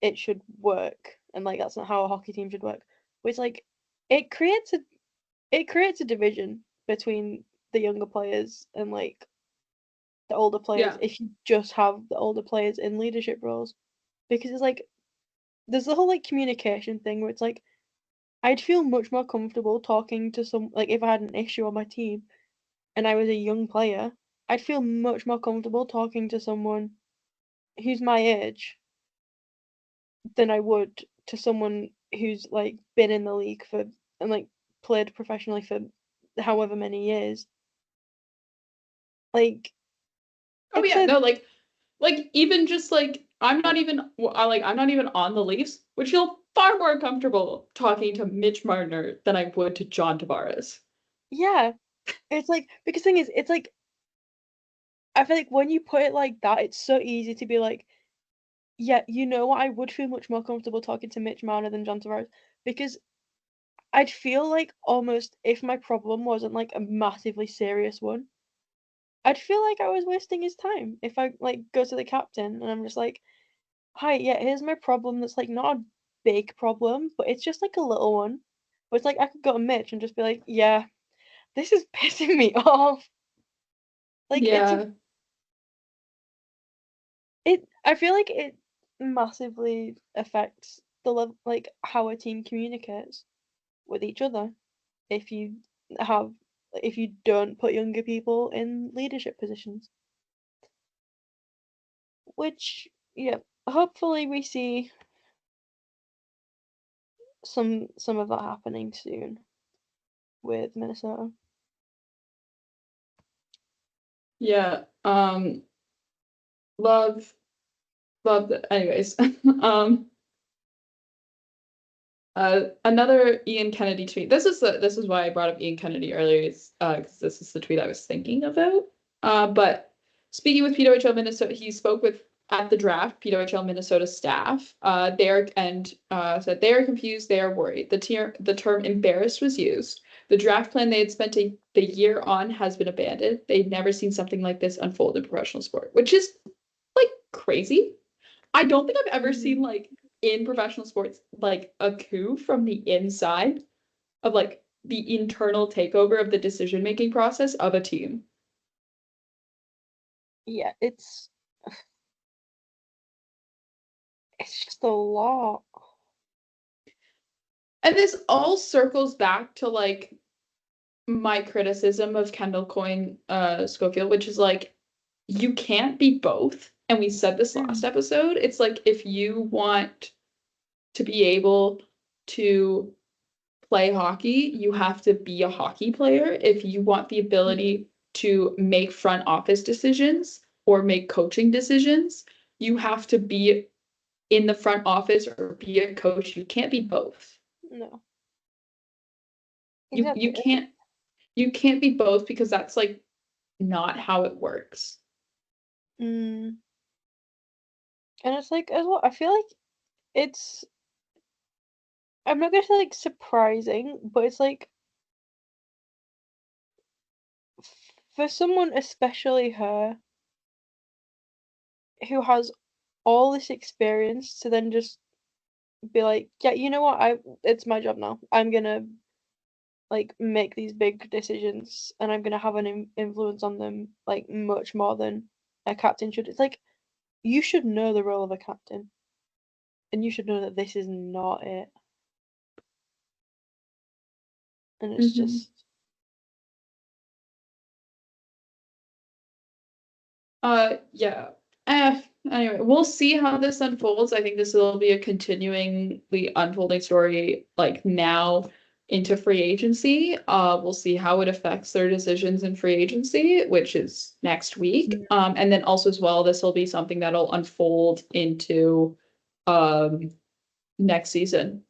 it should work and like that's not how a hockey team should work. But it's like it creates a division between the younger players and like the older players yeah, if you just have the older players in leadership roles because it's like there's the whole like communication thing where it's like I'd feel much more comfortable talking to some like if I had an issue on my team and I was a young player, I'd feel much more comfortable talking to someone who's my age than I would to someone who's like been in the league for and like played professionally for however many years. Like, Oh it's yeah, a no, like even just like I'm not even on the Leafs, would feel far more comfortable talking to Mitch Marner than I would to John Tavares. yeah. It's like, because the thing is, it's like, I feel like when you put it like that, it's so easy to be like, yeah, you know what, I would feel much more comfortable talking to Mitch Marner than John Tavares, because I'd feel like almost if my problem wasn't like a massively serious one, I'd feel like I was wasting his time if I like go to the captain and I'm just like, hi, yeah, here's my problem that's like not a big problem, but it's just like a little one. But it's like I could go to Mitch and just be like, yeah, this is pissing me off. Like Yeah. I feel like it massively affects the level, like how a team communicates with each other if you have if you don't put younger people in leadership positions. Which, yeah, hopefully we see some of that happening soon with Minnesota. Yeah. Love love the anyways. Um Another Ian Kennedy tweet. This is why I brought up Ian Kennedy earlier, is because this is the tweet I was thinking about. But speaking with PWHL Minnesota, he spoke with at the draft PWHL Minnesota staff. Said they are confused, they are worried. The term embarrassed was used. The draft plan they had spent the year on has been abandoned. They'd never seen something like this unfold in professional sport, which is like crazy. I don't think I've ever seen Mhm. like in professional sports like a coup from the inside of like the internal takeover of the decision-making process of a team. Yeah, it's just a lot. And this all circles back to like my criticism of Kendall Coyne Schofield, which is like you can't be both. And we said this last Mm. episode. It's like if you want to be able to play hockey, you have to be a hockey player. If you want the Mm. ability to make front office decisions or make coaching decisions, you have to be in the front office or be a coach. You can't be both. No, You exactly. you can't you can't be both because that's like not how it works. Mm. And it's like as well, I feel like it's I'm not gonna say like surprising, but it's like for someone, especially her, who has all this experience to then just be like, yeah, you know what, it's my job now. I'm gonna like make these big decisions and I'm gonna have an influence on them like much more than a captain should. It's like you should know the role of a captain and you should know that this is not it. And it's Mhm. just Yeah. Anyway, we'll see how this unfolds. I think this will be a continuingly unfolding story, like now into free agency. We'll see how it affects their decisions in free agency, which is next week. Mm. And then also as well, this will be something that'll unfold into um next season.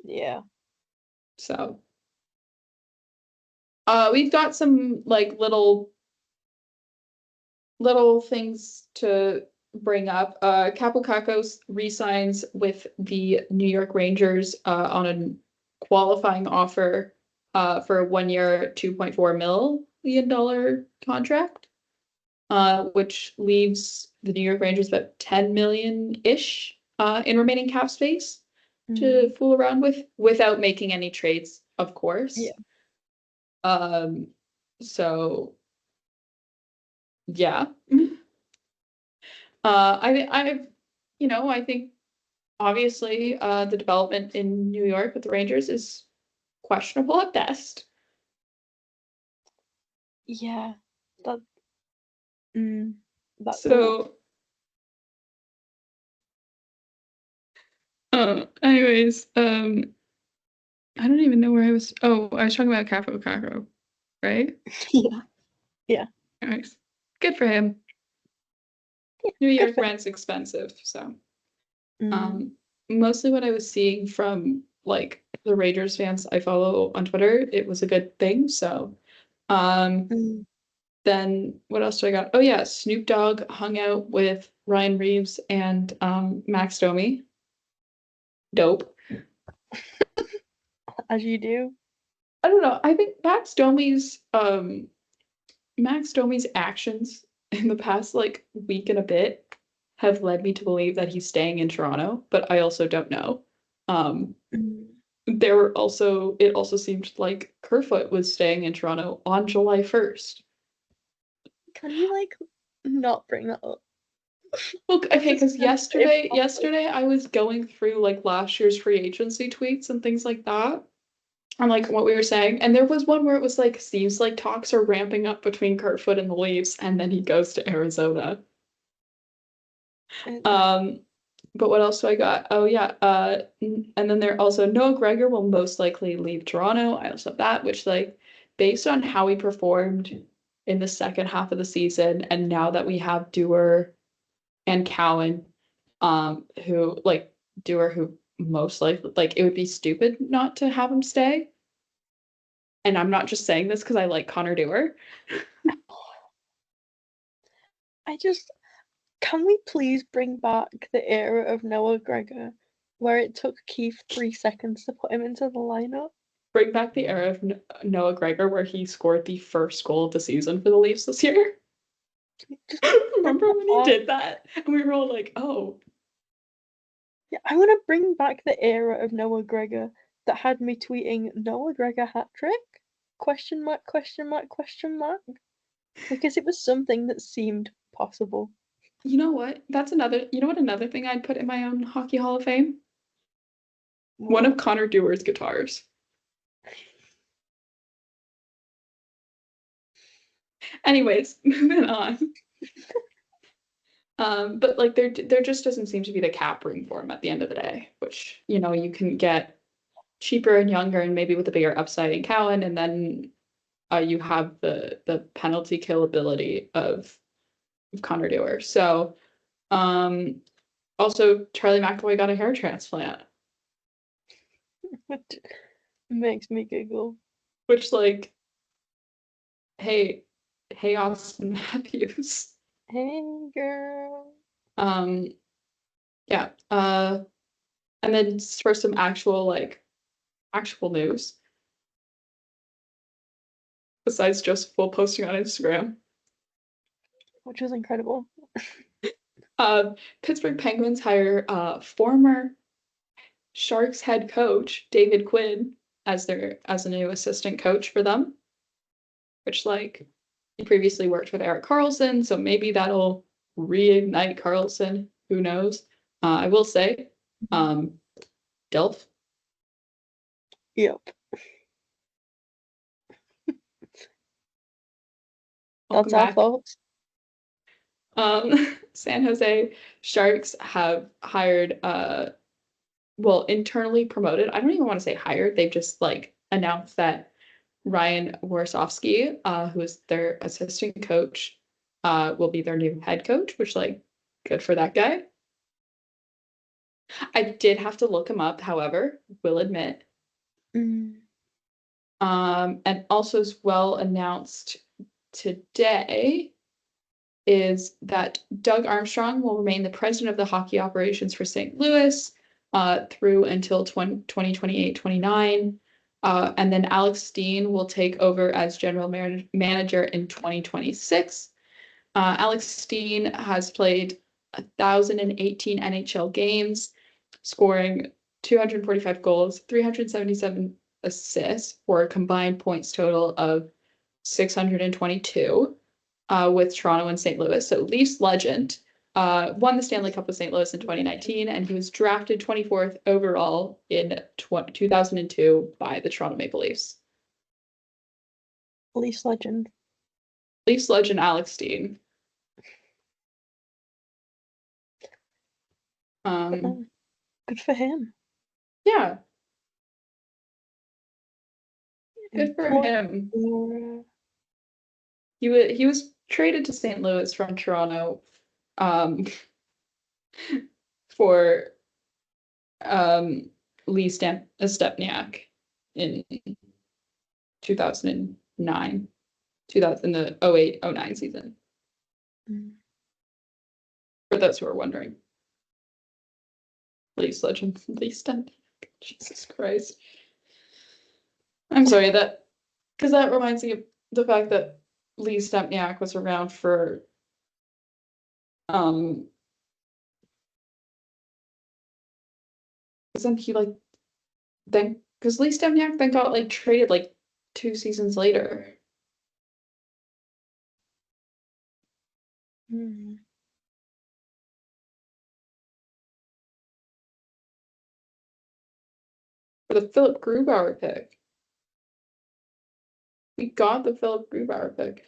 Yeah. So we've got some like little things to bring up. Capo Cacos re-signs with the New York Rangers on a qualifying offer for a 1 year, $2.4 million contract, which leaves the New York Rangers about 10 million-ish in remaining cap space to Mm. fool around with without making any trades, of course. Yeah. Um, so yeah. I think obviously the development in New York with the Rangers is questionable at best. Yeah. That mm, that ooh. So, anyways, I don't even know where I was. Oh, I was talking about Capo Caco. right? Yeah. Nice. Good for him. New good York for rent's expensive, so Mm, mostly what I was seeing from like the Rangers fans I follow on Twitter, it was a good thing. So um mm. then what else do I got? Oh yeah, Snoop Dogg hung out with Ryan Reeves and Max Domi. Dope. As you do. I don't know. I think Max Domi's actions in the past like week and a bit have led me to believe that he's staying in Toronto, but I also don't know. Um, Mm. it also seemed like Kerfoot was staying in Toronto on July 1st. Can you like not bring that up? Well, It's okay, a because sensitive topic. yesterday I was going through like last year's free agency tweets and things like that. And like what we were saying, and there was one where it was like seems like talks are ramping up between Kerfoot and the Leafs, and then he goes to Arizona. It- Um, but what else do I got? Oh yeah, and then there also Noah Gregor will most likely leave Toronto. I also have that, which like based on how he performed in the second half of the season, and now that we have Dewar and Cowan, who like Dewar, who most likely like it would be stupid not to have him stay. And I'm not just saying this because I like Connor Dewar. I just can we please bring back the era of Noah Gregor where it took Keith 3 seconds to put him into the lineup? Bring back the era of Noah Gregor where he scored the first goal of the season for the Leafs this year. Just bring Remember that when he back. did that? And we were all like, oh, Yeah, I want to bring back the era of Noah Gregor that had me tweeting Noah Gregor hat trick? Question mark, question mark, question mark. Because it was something that seemed possible. you know what? You know what another thing I'd put in my own Hockey Hall of Fame? One of What? Connor Dewar's guitars. Anyways, moving on. But like there just doesn't seem to be the cap room for him at the end of the day, which, you know, you can get cheaper and younger and maybe with a bigger upside in Cowan, and then you have the penalty kill ability of Connor Dewar. So also Charlie McAvoy got a hair transplant, It makes me giggle. which like, hey, hey Austin Matthews. Hey, girl. Um, yeah. And then for some actual news, besides just full posting on Instagram. Which was incredible. Pittsburgh Penguins hire former Sharks head coach David Quinn as a new assistant coach for them, which like he previously worked with Eric Carlson, so maybe that'll reignite Carlson. Who knows? I will say, Delph. Yep. Welcome That's our back. thoughts. San Jose Sharks have hired well, internally promoted. I don't even want to say hired. They've just like announced that Ryan Warsofsky, who is their assistant coach, will be their new head coach, which like good for that guy. I did have to look him up, however, will admit. Mm. And also as well announced today is that Doug Armstrong will remain the president of the hockey operations for St. Louis through until 2028-29. And then Alex Steen will take over as general manager in 2026. Alex Steen has played 1,018 NHL games, scoring 245 goals, 377 assists for a combined points total of 622 with Toronto and St. Louis. So Leafs legend, won the Stanley Cup with St. Louis in 2019, and he was drafted 24th overall in 2002 by the Toronto Maple Leafs. Leafs legend. Leafs legend Alex Steen. Good for him. Yeah, good for Employee him. he was traded to St. Louis from Toronto, for Lee Stepniak in 2009, 2000 in the 08-09 season. For those who are wondering. Leafs legend, Lee Stepniak. Jesus Christ. I'm sorry because that reminds me of the fact that Lee Stepniak was around for isn't he like then because Lee Stepniak then got like traded like 2 seasons later. For the Philip Grubauer pick. We got the Philip Grubauer pick.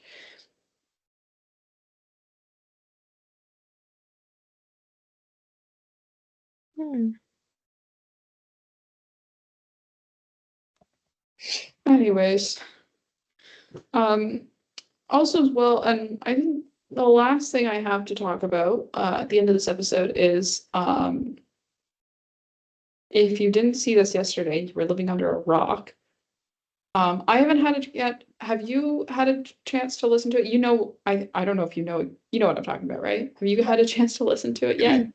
Anyways, also as well, and I think the last thing I have to talk about at the end of this episode is if you didn't see this yesterday, you were living under a rock. I haven't had it yet. Have you had a chance to listen to it? You know, I don't know if you know what I'm talking about, right? Have you had a chance to listen to it yet?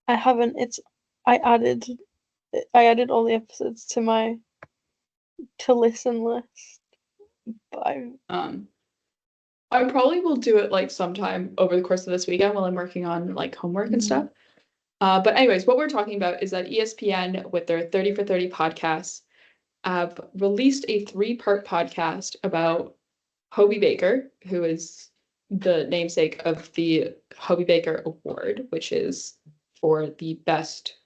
I haven't. I added all the episodes to my to listen list. But I probably will do it like sometime over the course of this weekend while I'm working on like homework and stuff. But anyways, what we're talking about is that ESPN with their 30 for 30 podcast have released a 3-part podcast about Hobie Baker, who is the namesake of the Hobie Baker Award, which is for the best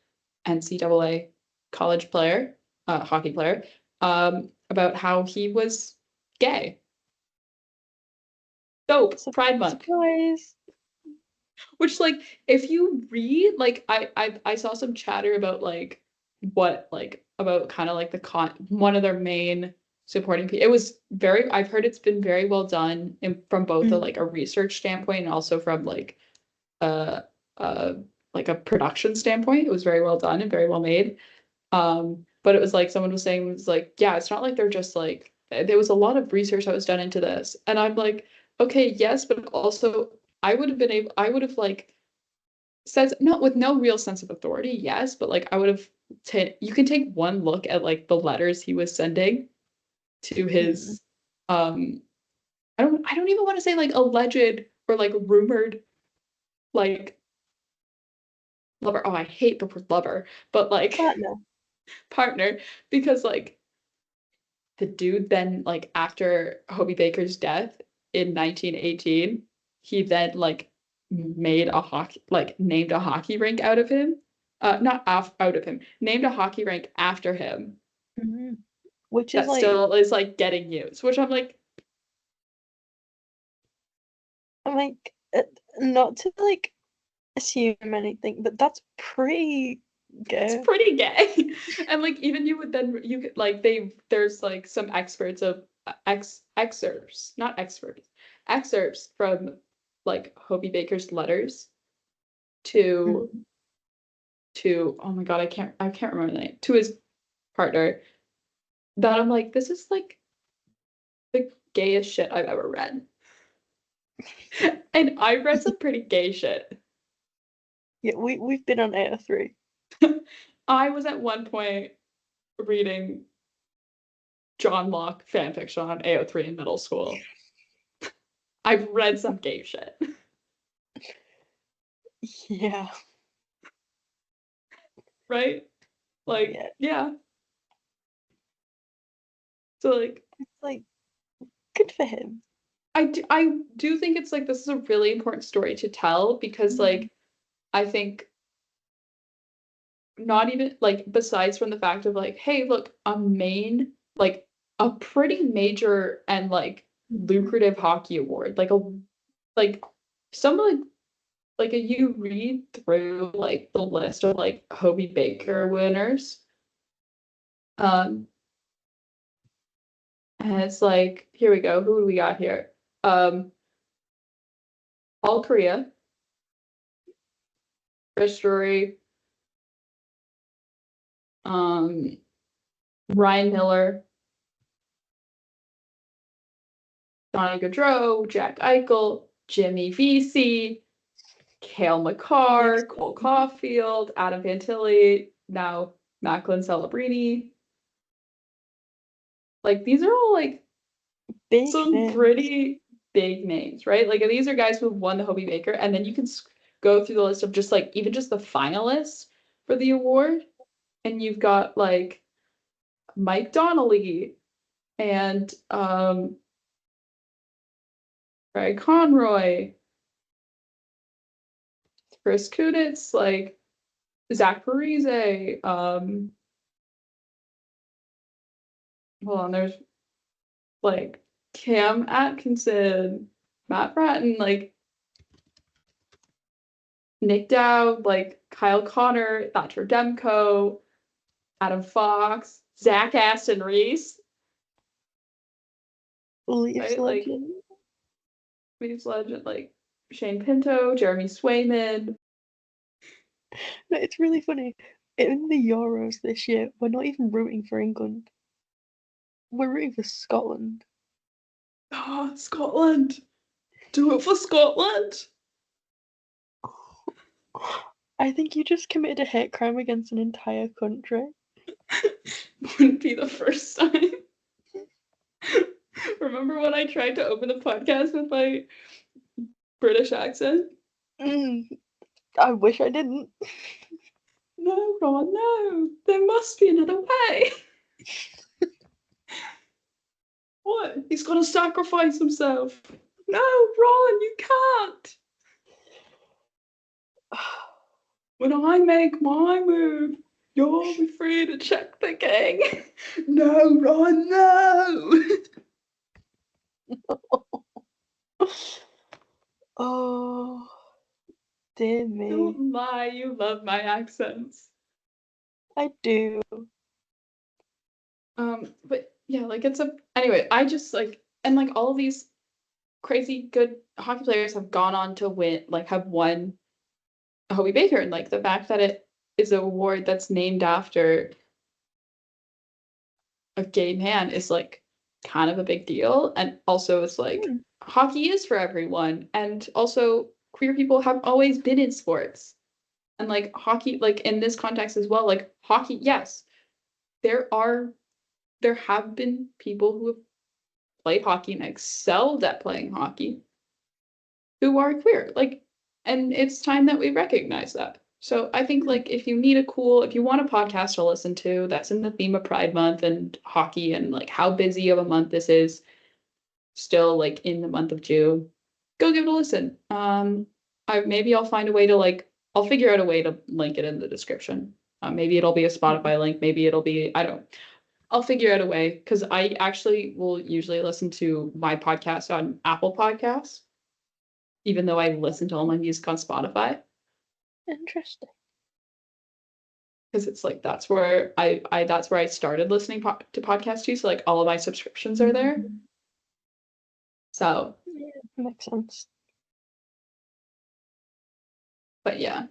NCAA college player, hockey player, about how he was gay. So Pride Month. Surprise. Which like if you read like I saw some chatter about like what like about kind of like one of their main supporting people. It was I've heard it's been very well done from both a like a research standpoint and also from like a a production standpoint. It was very well done and very well made. But it was like someone was saying, was like, yeah, it's not like they're just like, there was a lot of research that was done into this. And I'm like, okay, yes, but also I would have like said, not with no real sense of authority, yes, but like I would have you can take one look at like the letters he was sending to his I don't even want to say like alleged or like rumored like lover. Oh, I hate the word lover, but like partner, because like the dude then like after Hobie Baker's death in 1918, he then like made a hockey like named a hockey rink out of him. Not out of him, named a hockey rink after him. Which is that still is like getting used, which I'm like not to like assume anything, but that's pretty gay. It's pretty gay. And like even you could like there's like some experts of excerpts from like Hobie Baker's letters to oh my god, I can't remember the name, to his partner, that I'm like, this is like the gayest shit I've ever read. And I read some pretty gay shit. Yeah, we've been on AO3. I was at one point reading John Locke fanfiction on AO3 in middle school. I've read some gay shit. Yeah. Right? Like, yeah. So like, it's like good for him. I do think it's like this is a really important story to tell because like I think not even like besides from the fact of like, hey, look, a pretty major and like lucrative hockey award, like some like you read through like the list of like Hobie Baker winners, and it's like, here we go, who do we got here? All Korea, Chris Drury, Ryan Miller, Johnny Gaudreau, Jack Eichel, Jimmy Vesey, Cale Makar, Cole Caulfield, Adam Fantilli, now Macklin Celebrini. Like, these are all like Big some names. pretty big names, right? Like, these are guys who have won the Hobie Baker, and then you can go through the list of just like even just the finalists for the award, and you've got like Mike Donnelly and Greg Conroy, Chris Kunitz, like Zach Parise, hold on, there's like Cam Atkinson, Matt Bratton, like Nick Dowd, like Kyle Connor, Thatcher Demko, Adam Fox, Zach Aston Reese. Leafs Right? Like legend. Leafs legend, like Shane Pinto, Jeremy Swayman. No, it's really funny. In the Euros this year, we're not even rooting for England. We're rooting for Scotland. Oh, Scotland! Do it for Scotland! I think you just committed a hate crime against an entire country. Wouldn't be the first time. Remember when I tried to open the podcast with my British accent? I wish I didn't. No, Ron, no. There must be another way. What? He's gonna sacrifice himself. No, Ron, you can't. When I make my move, you'll be free to check the king. No, Ron, no. Oh, dear me. Don't lie, you love my accents. I do. But yeah, like anyway, I just like, and like all of these crazy good hockey players have gone on to win, like have won a Hobie Baker, and like the fact that it is an award that's named after a gay man is like kind of a big deal. And also it's like hockey is for everyone. And also queer people have always been in sports. And like hockey, like in this context as well, like hockey, yes, there have been people who have played hockey and excelled at playing hockey who are queer. Like, and it's time that we recognize that. So I think like if you want a podcast to listen to that's in the theme of Pride Month and hockey and like how busy of a month this is still like in the month of June, go give it a listen. Maybe I'll find a way to I'll figure out a way to link it in the description. Maybe it'll be a Spotify link, maybe it'll be, I'll figure out a way because I actually will usually listen to my podcast on Apple Podcasts, even though I listen to all my music on Spotify. Interesting. Because it's like that's where I started listening to podcasts too. So like all of my subscriptions are there. So yeah, makes sense. But yeah,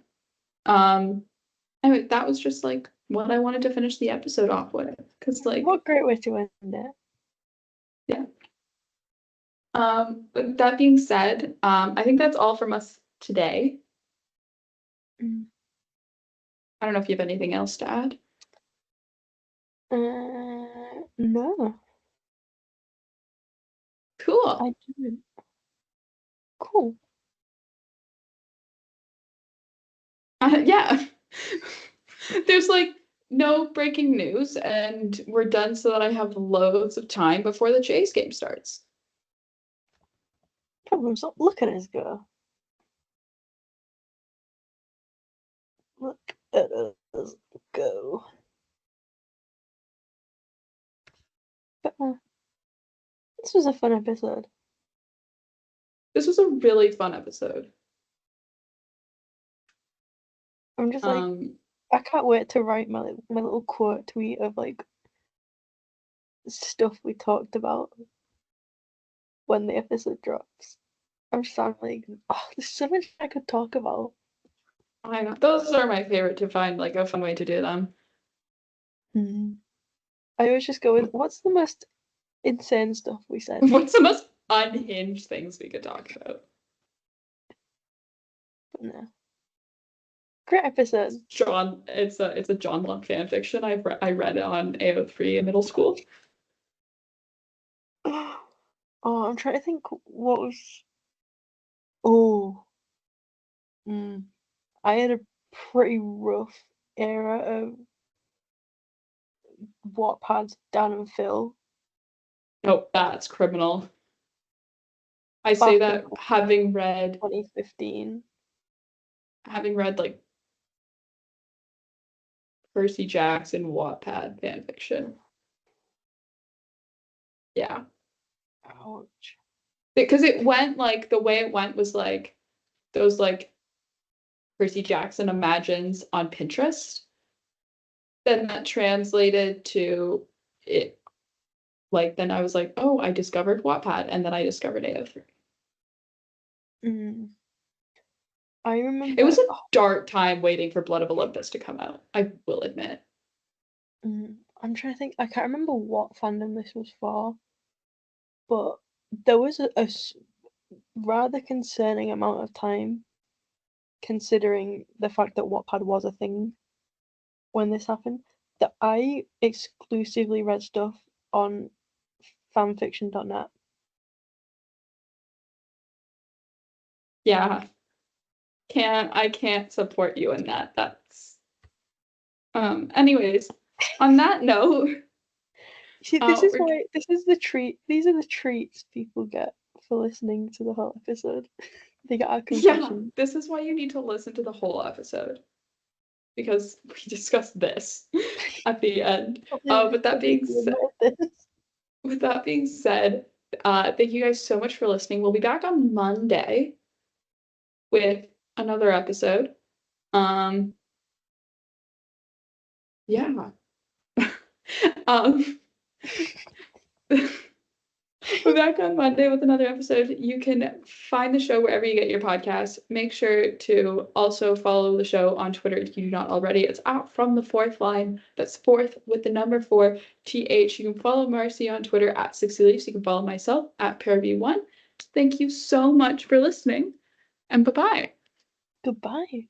anyway, that was just like what I wanted to finish the episode off with. Because like, what great way to end it. Yeah. But that being said, I think that's all from us today. I don't know if you have anything else to add. No. Cool. I didn't. Cool. Yeah. There's like no breaking news, and we're done so that I have loads of time before the Jays game starts. Problems. Look at us go. Look at us go. But this was a fun episode. This was a really fun episode. I'm just like, I can't wait to write my little quote tweet of like stuff we talked about. when the episode drops. I'm just like, oh, there's so much I could talk about. I know. Those are my favorite to find like a fun way to do them. I always just go with, what's the most insane stuff we said? What's the most unhinged things we could talk about? But no. Great episode. John, it's a John Locke fan fiction. I read it on AO3 in middle school. Oh, I'm trying to think what was. Oh, I had a pretty rough era of Wattpad's Dan and Phil. Oh, that's criminal. I Back say in that having read 2015. like Percy Jackson Wattpad fanfiction. Yeah. Ouch. Because it went like the way it went was like those like Percy Jackson imagines on Pinterest. Then that translated to it. Like then I was like, oh, I discovered Wattpad, and then I discovered AO3. I remember It was a dark time waiting for Blood of Olympus to come out, I will admit. I'm trying to think. I can't remember what fandom this was for, but there was a rather concerning amount of time, considering the fact that Wattpad was a thing when this happened, that I exclusively read stuff on fanfiction.net. Yeah. I can't support you in that. That's anyways, on that note. See, this is why this is the treat. These are the treats people get for listening to the whole episode. They get our confession. Yeah, this is why you need to listen to the whole episode. Because we discussed this at the end. With that being said, thank you guys so much for listening. We'll be back on Monday with another episode. Yeah. We're back on Monday with another episode. You can find the show wherever you get your podcasts. Make sure to also follow the show on Twitter if you do not already. It's out from the fourth line. That's fourth with the number 4 TH. You can follow Marcie on Twitter at 60 Leafs. You can follow myself at PairV1. Thank you so much for listening, and bye-bye. Goodbye.